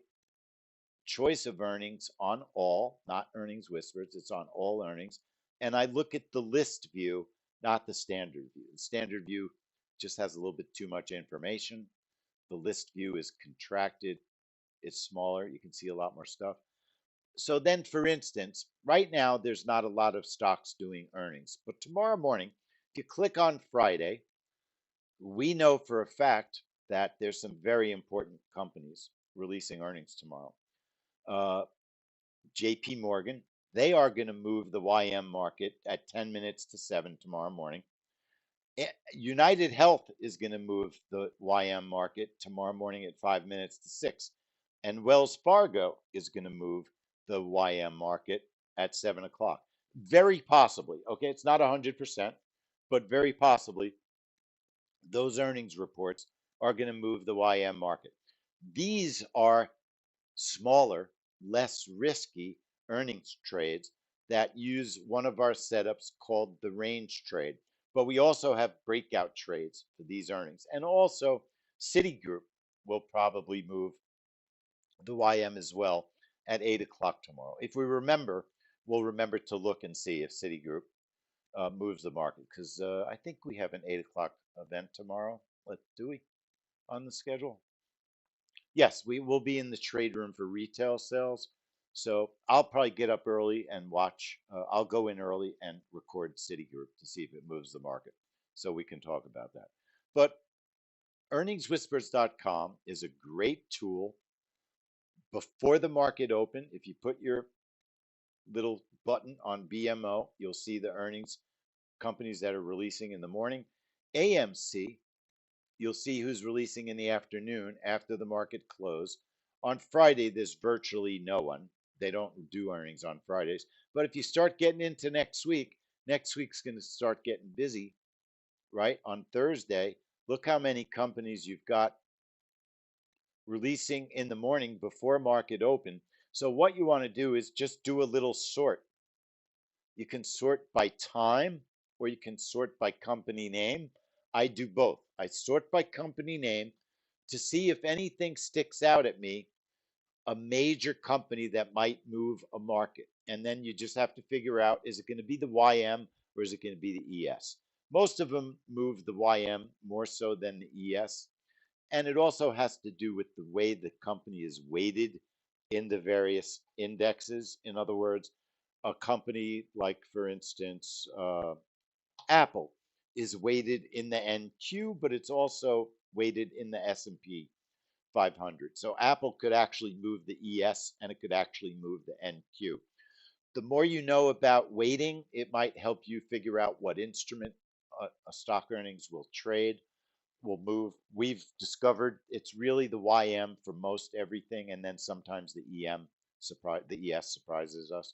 choice of earnings on all, not earnings whispers, it's on all earnings. And I look at the list view, not the standard view. The standard view just has a little bit too much information. The list view is contracted, it's smaller, you can see a lot more stuff. So then, for instance, right now there's not a lot of stocks doing earnings, but tomorrow morning, if you click on Friday, we know for a fact that there's some very important companies releasing earnings tomorrow. Uh, JP Morgan, they are going to move the YM market at 10 minutes to 7 tomorrow morning. United Health is going to move the YM market tomorrow morning at 5 minutes to 6. And Wells Fargo is going to move the YM market at 7 o'clock. Very possibly, okay, it's not 100%, but very possibly those earnings reports are going to move the YM market. These are smaller, less risky earnings trades that use one of our setups called the range trade. But we also have breakout trades for these earnings. And also, Citigroup will probably move the YM as well at 8 o'clock tomorrow. If we remember, we'll remember to look and see if Citigroup moves the market because I think we have an 8 o'clock event tomorrow. Do we on the schedule? Yes, we will be in the trade room for retail sales. So I'll probably get up early and watch. I'll go in early and record Citigroup to see if it moves the market so we can talk about that. But earningswhispers.com is a great tool before the market open. If you put your little button on BMO, you'll see the earnings companies that are releasing in the morning. AMC, you'll see who's releasing in the afternoon after the market close. On Friday, there's virtually no one. They don't do earnings on Fridays. But if you start getting into next week's going to start getting busy, right? On Thursday, look how many companies you've got releasing in the morning before market open. So what you want to do is just do a little sort. You can sort by time or you can sort by company name. I do both. I sort by company name to see if anything sticks out at me, a major company that might move a market. And then you just have to figure out, is it going to be the YM or is it going to be the ES? Most of them move the YM more so than the ES. And it also has to do with the way the company is weighted in the various indexes. In other words, a company like, for instance, Apple is weighted in the NQ, but it's also weighted in the S&P 500. So Apple could actually move the ES and it could actually move the NQ. The more you know about weighting, it might help you figure out what instrument a stock earnings will trade, will move. We've discovered it's really the YM for most everything, and then sometimes the ES surprises us.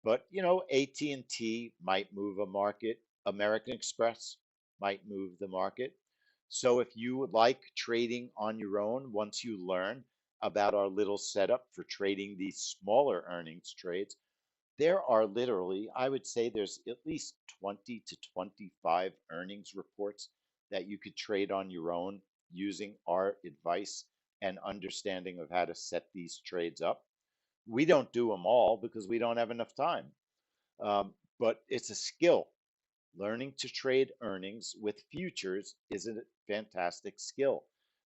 But AT&T might move a market. American Express might move the market. So if you would like trading on your own, once you learn about our little setup for trading these smaller earnings trades, there are literally, I would say there's at least 20 to 25 earnings reports that you could trade on your own using our advice and understanding of how to set these trades up. We don't do them all because we don't have enough time. But it's a skill. Learning to trade earnings with futures is a fantastic skill.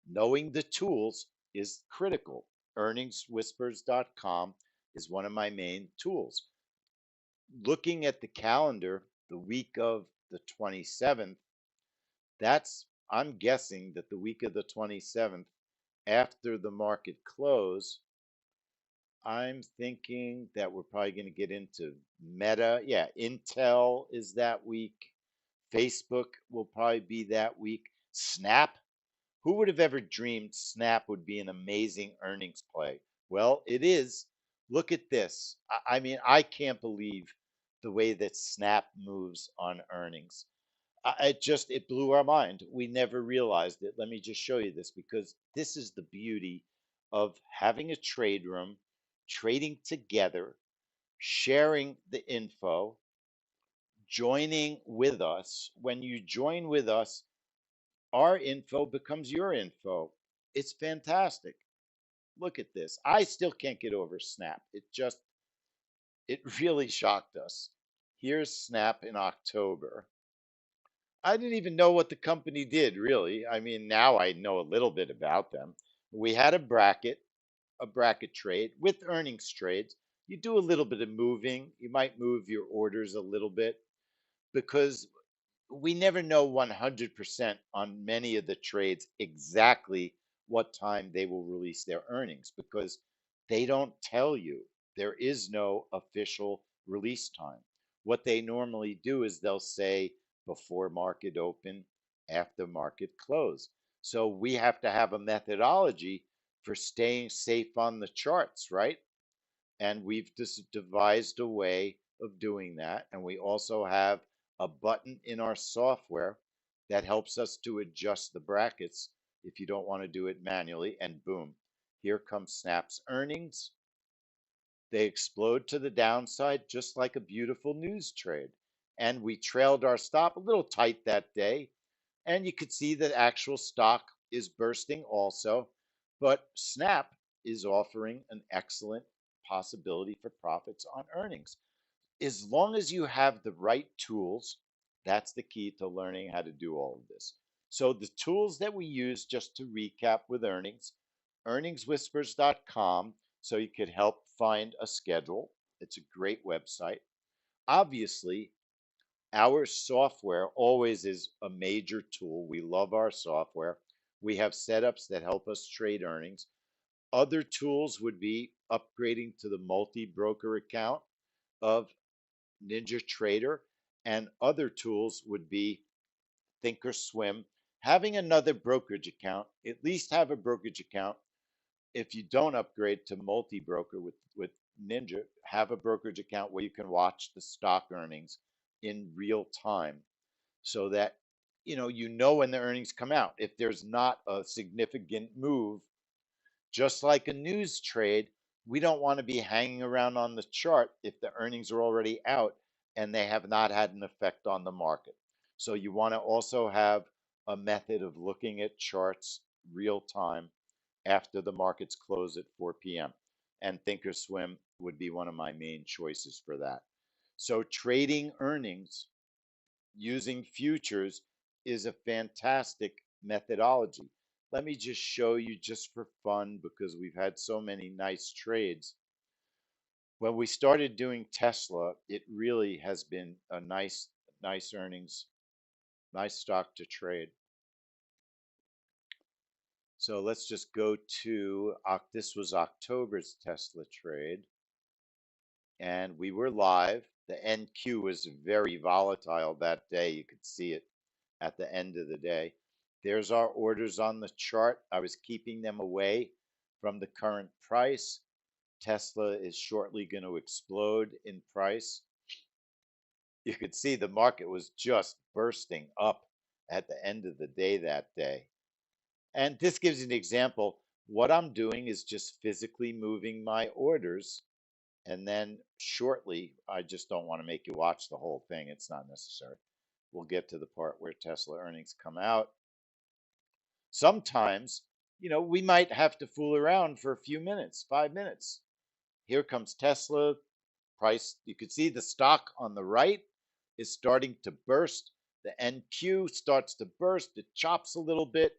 Knowing the tools is critical. Earningswhispers.com is one of my main tools. Looking at the calendar, the week of the 27th, I'm guessing that the week of the 27th, after the market close, I'm thinking that we're probably going to get into Meta. Yeah, Intel is that week. Facebook will probably be that week. Snap. Who would have ever dreamed Snap would be an amazing earnings play? Well, it is. Look at this. I mean, I can't believe the way that Snap moves on earnings. It blew our mind. We never realized it. Let me just show you this, because this is the beauty of having a trade room, trading together, sharing the info, joining with us. When you join with us, our info becomes your info. It's fantastic. Look at this. I still can't get over Snap. It really shocked us. Here's Snap in October. I didn't even know what the company did, really. I mean, now I know a little bit about them. We had a bracket trade with earnings trades. You do a little bit of moving. You might move your orders a little bit, because we never know 100% on many of the trades exactly what time they will release their earnings, because they don't tell you. There is no official release time. What they normally do is they'll say before market open, after market close. So we have to have a methodology for staying safe on the charts, right? And we've just devised a way of doing that. And we also have a button in our software that helps us to adjust the brackets if you don't want to do it manually. And boom, here comes Snap's earnings. They explode to the downside just like a beautiful news trade. And we trailed our stop a little tight that day. And you could see that actual stock is bursting also. But Snap is offering an excellent possibility for profits on earnings. As long as you have the right tools, that's the key to learning how to do all of this. So, the tools that we use, just to recap with earnings, earningswhispers.com, so you could help find a schedule. It's a great website. Obviously, our software always is a major tool. We love our software. We have setups that help us trade earnings. Other tools would be upgrading to the multi broker account of NinjaTrader, and other tools would be Thinkorswim. Having another brokerage account, at least have a brokerage account. If you don't upgrade to multi broker with Ninja, have a brokerage account where you can watch the stock earnings in real time, so that you know when the earnings come out. If there's not a significant move, just like a news trade, we don't want to be hanging around on the chart if the earnings are already out and they have not had an effect on the market. So you want to also have a method of looking at charts real time after the markets close at 4 p.m. And Thinkorswim would be one of my main choices for that. So trading earnings using futures is a fantastic methodology. Let me just show you, just for fun, because we've had so many nice trades. When we started doing Tesla, it really has been a nice earnings, nice stock to trade. So let's just go to, this was October's Tesla trade, and we were live. The NQ was very volatile that day. You could see it at the end of the day. There's our orders on the chart. I was keeping them away from the current price. Tesla is shortly going to explode in price. You could see the market was just bursting up at the end of the day that day. And this gives you an example. What I'm doing is just physically moving my orders. And then shortly, I just don't want to make you watch the whole thing. It's not necessary. We'll get to the part where Tesla earnings come out. Sometimes, we might have to fool around for a few minutes, 5 minutes. Here comes Tesla price. You can see the stock on the right is starting to burst. The NQ starts to burst. It chops a little bit,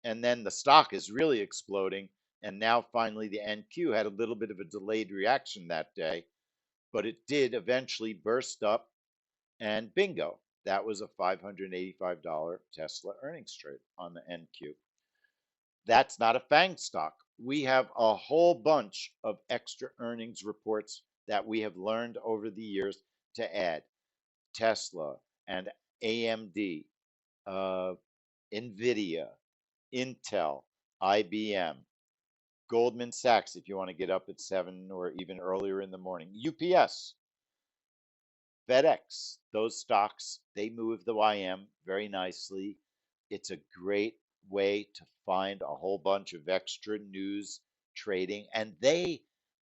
and then the stock is really exploding. And now finally, the NQ had a little bit of a delayed reaction that day. but it did eventually burst up, and bingo, that was a $585 Tesla earnings trade on the NQ. That's not a FANG stock. We have a whole bunch of extra earnings reports that we have learned over the years to add. Tesla and AMD, uh, NVIDIA, Intel, IBM, Goldman Sachs, if you want to get up at 7 or even earlier in the morning, UPS, FedEx, those stocks, they move the YM very nicely. It's a great way to find a whole bunch of extra news trading. And the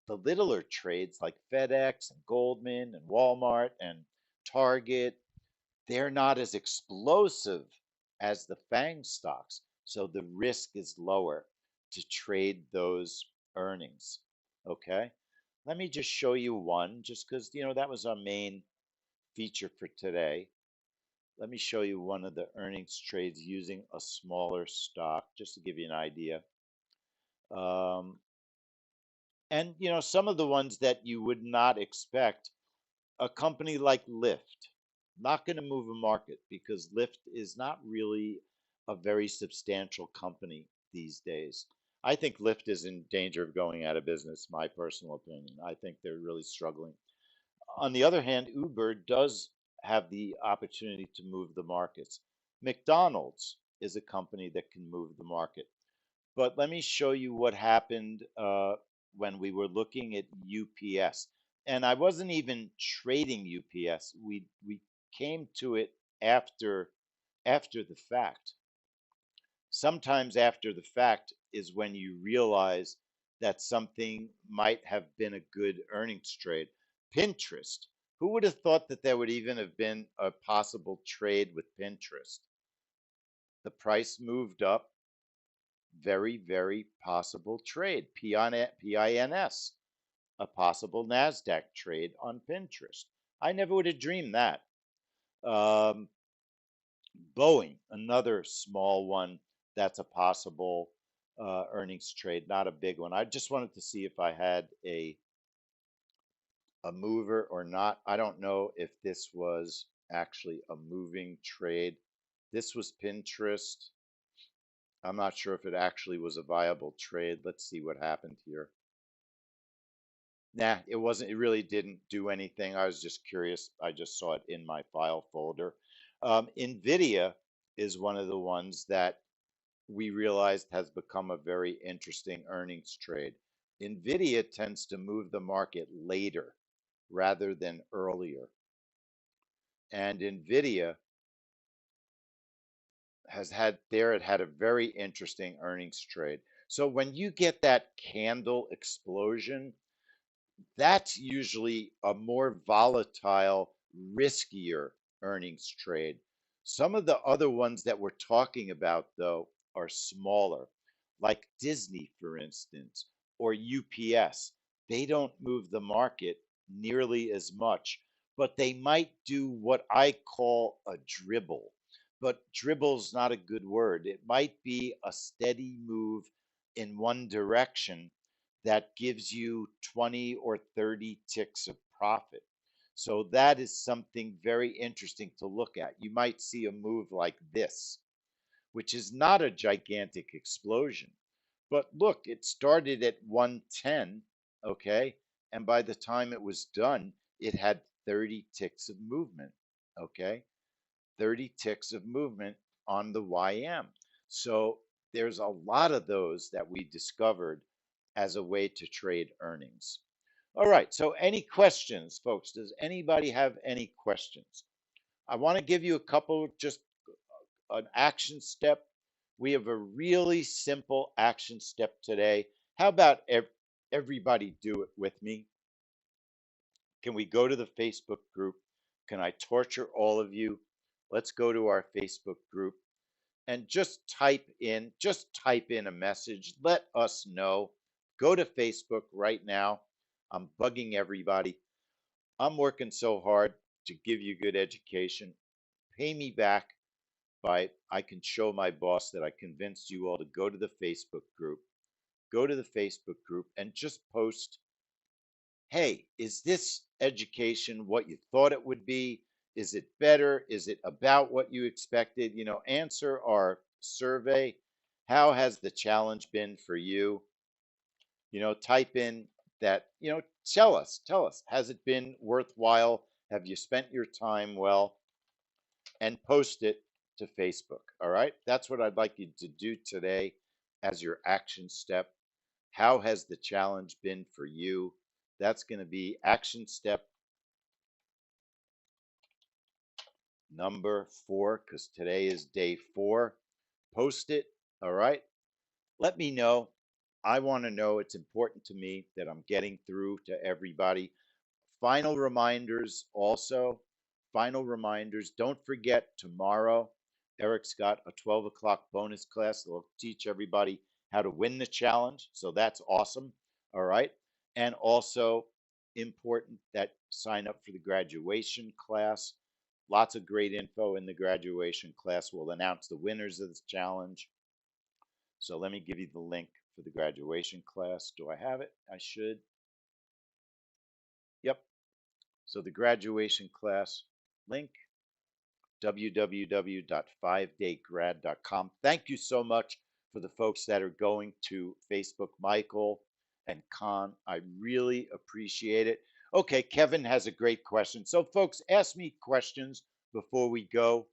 littler trades like FedEx and Goldman and Walmart and Target, they're not as explosive as the FANG stocks. So the risk is lower to trade those earnings. Okay. Let me just show you one, just because, that was our main feature for today. Let me show you one of the earnings trades using a smaller stock, just to give you an idea. Um, and some of the ones that you would not expect, a company like Lyft, not going to move a market because Lyft is not really a very substantial company these days. I think Lyft is in danger of going out of business, my personal opinion. I think they're really struggling. On the other hand, Uber does have the opportunity to move the markets. McDonald's is a company that can move the market. But let me show you what happened when we were looking at UPS. And I wasn't even trading UPS. We came to it after the fact. Sometimes after the fact is when you realize that something might have been a good earnings trade. Pinterest. Who would have thought that there would even have been a possible trade with Pinterest? The price moved up. Very, very possible trade. PINS, a possible NASDAQ trade on Pinterest. I never would have dreamed that. Um, Boeing, another small one that's a possible earnings trade, not a big one. I just wanted to see if I had a mover or not. I don't know if this was actually a moving trade. This was Pinterest. I'm not sure if it actually was a viable trade. Let's see what happened here. Nah, it wasn't. It really didn't do anything. I was just curious. I just saw it in my file folder. NVIDIA is one of the ones that we realized has become a very interesting earnings trade. NVIDIA tends to move the market later rather than earlier. And NVIDIA it had a very interesting earnings trade. So when you get that candle explosion, that's usually a more volatile, riskier earnings trade. Some of the other ones that we're talking about, though, are smaller, like Disney, for instance, or UPS. They don't move the market nearly as much, but they might do what I call a dribble. But dribble's not a good word. It might be a steady move in one direction that gives you 20 or 30 ticks of profit. So that is something very interesting to look at. You might see a move like this, which is not a gigantic explosion. But look, it started at 110, okay? And by the time it was done, it had 30 ticks of movement, okay? 30 ticks of movement on the YM. So there's a lot of those that we discovered as a way to trade earnings. All right, so any questions, folks? Does anybody have any questions? I want to give you a couple, just an action step. We have a really simple action step today. How about everybody do it with me? Can we go to the Facebook group? Can I torture all of you? Let's go to our Facebook group and just type in a message. Let us know. Go to Facebook right now. I'm bugging everybody. I'm working so hard to give you good education. Pay me back by I can show my boss that I convinced you all to go to the Facebook group. Go to the Facebook group and just post, hey, is this education what you thought it would be? Is it better? Is it about what you expected? Answer our survey. How has the challenge been for you? Type in that, tell us, has it been worthwhile? Have you spent your time well? And post it to Facebook. All right. That's what I'd like you to do today as your action step. How has the challenge been for you? That's going to be action step number 4, because today is day 4. Post it. All right. Let me know. I want to know. It's important to me that I'm getting through to everybody. Final reminders also. Final reminders. Don't forget tomorrow, Eric's got a 12 o'clock bonus class that will teach everybody how to win the challenge. So that's awesome. All right. And also important that sign up for the graduation class. Lots of great info in the graduation class. We'll announce the winners of this challenge. So let me give you the link for the graduation class. Do I have it? I should. Yep. So the graduation class link, www.5daygrad.com. Thank you so much for the folks that are going to Facebook, Michael and Con. I really appreciate it. Okay, Kevin has a great question. So, folks, ask me questions before we go.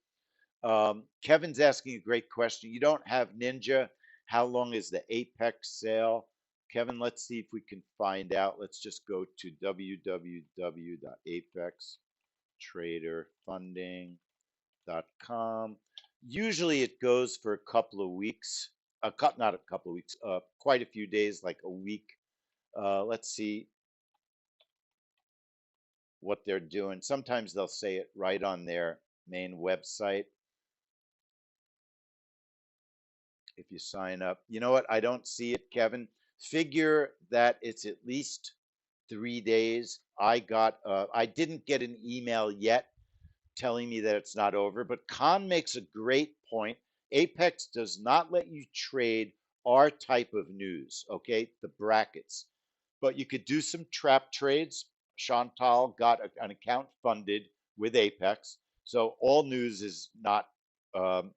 Kevin's asking a great question. You don't have Ninja. How long is the Apex sale? Kevin, let's see if we can find out. Let's just go to www.apextraderfunding.com. Usually it goes for a couple of weeks, not a couple of weeks, quite a few days, like a week. Let's see what they're doing. Sometimes they'll say it right on their main website. If you sign up, you know what? I don't see it, Kevin. Figure that it's at least 3 days. I didn't get an email yet telling me that it's not over, but Khan makes a great point. Apex does not let you trade our type of news, okay? The brackets. But you could do some trap trades. Chantal got an account funded with Apex. So all news is not um,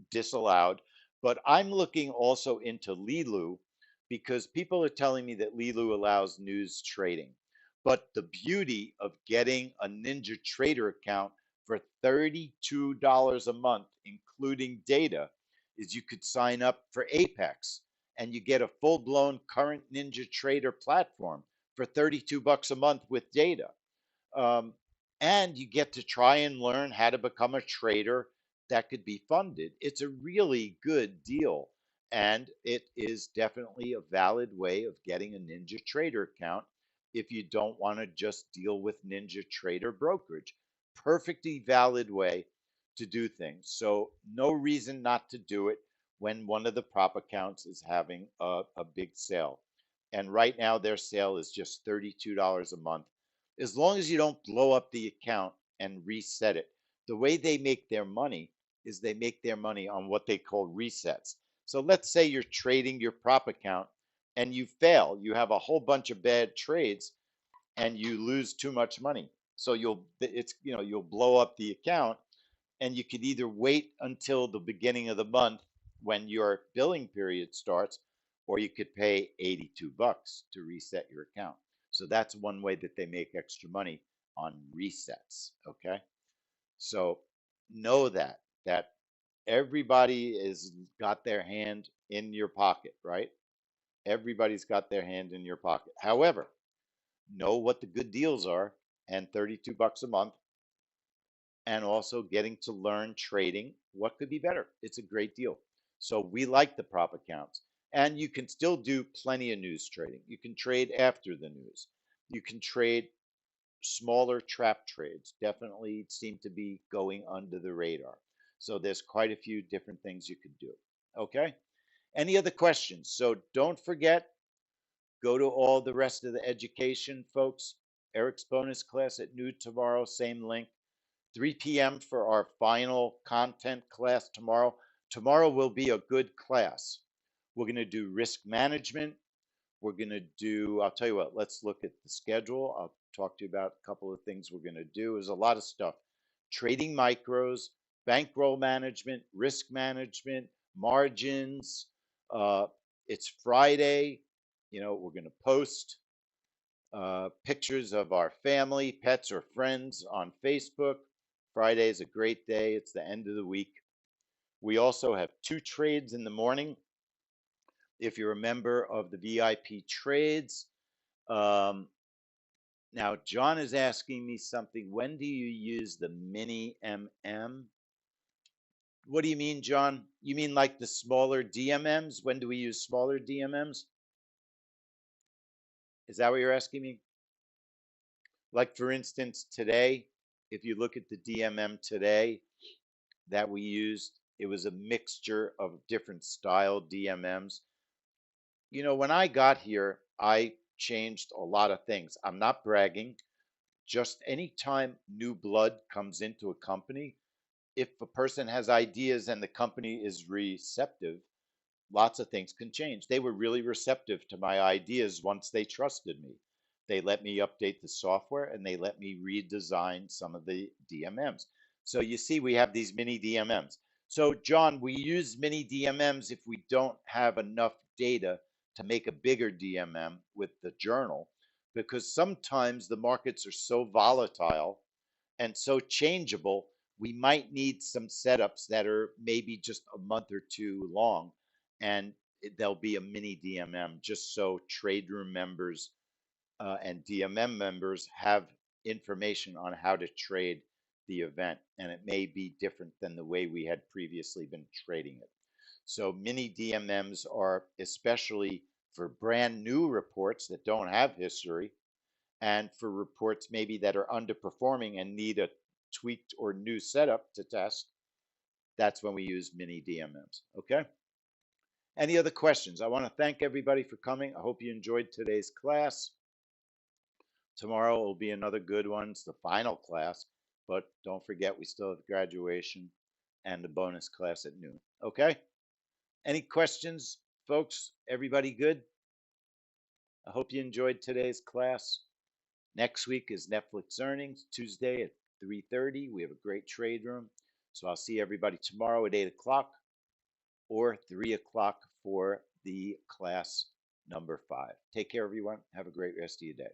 disallowed. But I'm looking also into Lilu because people are telling me that Lilu allows news trading. But the beauty of getting a Ninja Trader account for $32 a month, including data, is you could sign up for Apex and you get a full blown current Ninja Trader platform for 32 bucks a month with data. Um, and you get to try and learn how to become a trader that could be funded. It's a really good deal. And it is definitely a valid way of getting a Ninja Trader account if you don't want to just deal with Ninja Trader brokerage. Perfectly valid way to do things. So, no reason not to do it when one of the prop accounts is having a big sale. And right now, their sale is just $32 a month as long as you don't blow up the account and reset it. The way they make their money is they make their money on what they call resets. So let's say you're trading your prop account and you fail. You have a whole bunch of bad trades and you lose too much money. So you'll blow up the account and you could either wait until the beginning of the month when your billing period starts, or you could pay 82 bucks to reset your account. So that's one way that they make extra money on resets. Okay. So know that everybody is got their hand in your pocket, right? Everybody's got their hand in your pocket. However, know what the good deals are, and 32 bucks a month, and also getting to learn trading. What could be better? It's a great deal. So we like the prop accounts. And you can still do plenty of news trading. You can trade after the news. You can trade smaller trap trades. Definitely seem to be going under the radar. So there's quite a few different things you could do. Okay. Any other questions? So don't forget, go to all the rest of the education, folks. Eric's bonus class at noon tomorrow, same link. 3 p.m. for our final content class tomorrow. Tomorrow will be a good class. We're going to do risk management. We're going to do, I'll tell you what, let's look at the schedule. I'll talk to you about a couple of things we're going to do. There's a lot of stuff: trading micros, bankroll management, risk management, margins. Uh, it's Friday. We're going to post pictures of our family, pets, or friends on Facebook. Friday is a great day. It's the end of the week. We also have 2 trades in the morning. If you're a member of the VIP trades, um, now John is asking me something. When do you use the mini MM? What do you mean, John? You mean like the smaller DMMs? When do we use smaller DMMs? Is that what you're asking me? Like, for instance, today, if you look at the DMM today that we used, it was a mixture of different style DMMs. When I got here, I changed a lot of things. I'm not bragging. Just anytime new blood comes into a company, if a person has ideas and the company is receptive, lots of things can change. They were really receptive to my ideas once they trusted me. They let me update the software and they let me redesign some of the DMMs. So you see, we have these mini DMMs. So, John, we use mini DMMs if we don't have enough data to make a bigger DMM with the journal, because sometimes the markets are so volatile and so changeable, we might need some setups that are maybe just a month or two long, and there'll be a mini DMM just so trade room members and DMM members have information on how to trade the event, and it may be different than the way we had previously been trading it. So mini DMMs are especially for brand new reports that don't have history, and for reports maybe that are underperforming and need a tweaked or new setup to test. That's when we use mini DMMs. Okay. Any other questions? I want to thank everybody for coming. I hope you enjoyed today's class. Tomorrow will be another good one. It's the final class, but don't forget we still have graduation and the bonus class at noon. Okay. Any questions, folks? Everybody good? I hope you enjoyed today's class. Next week is Netflix earnings, Tuesday at 3:30. We have a great trade room. So I'll see everybody tomorrow at 8 o'clock or 3 o'clock for the class number 5. Take care, everyone. Have a great rest of your day.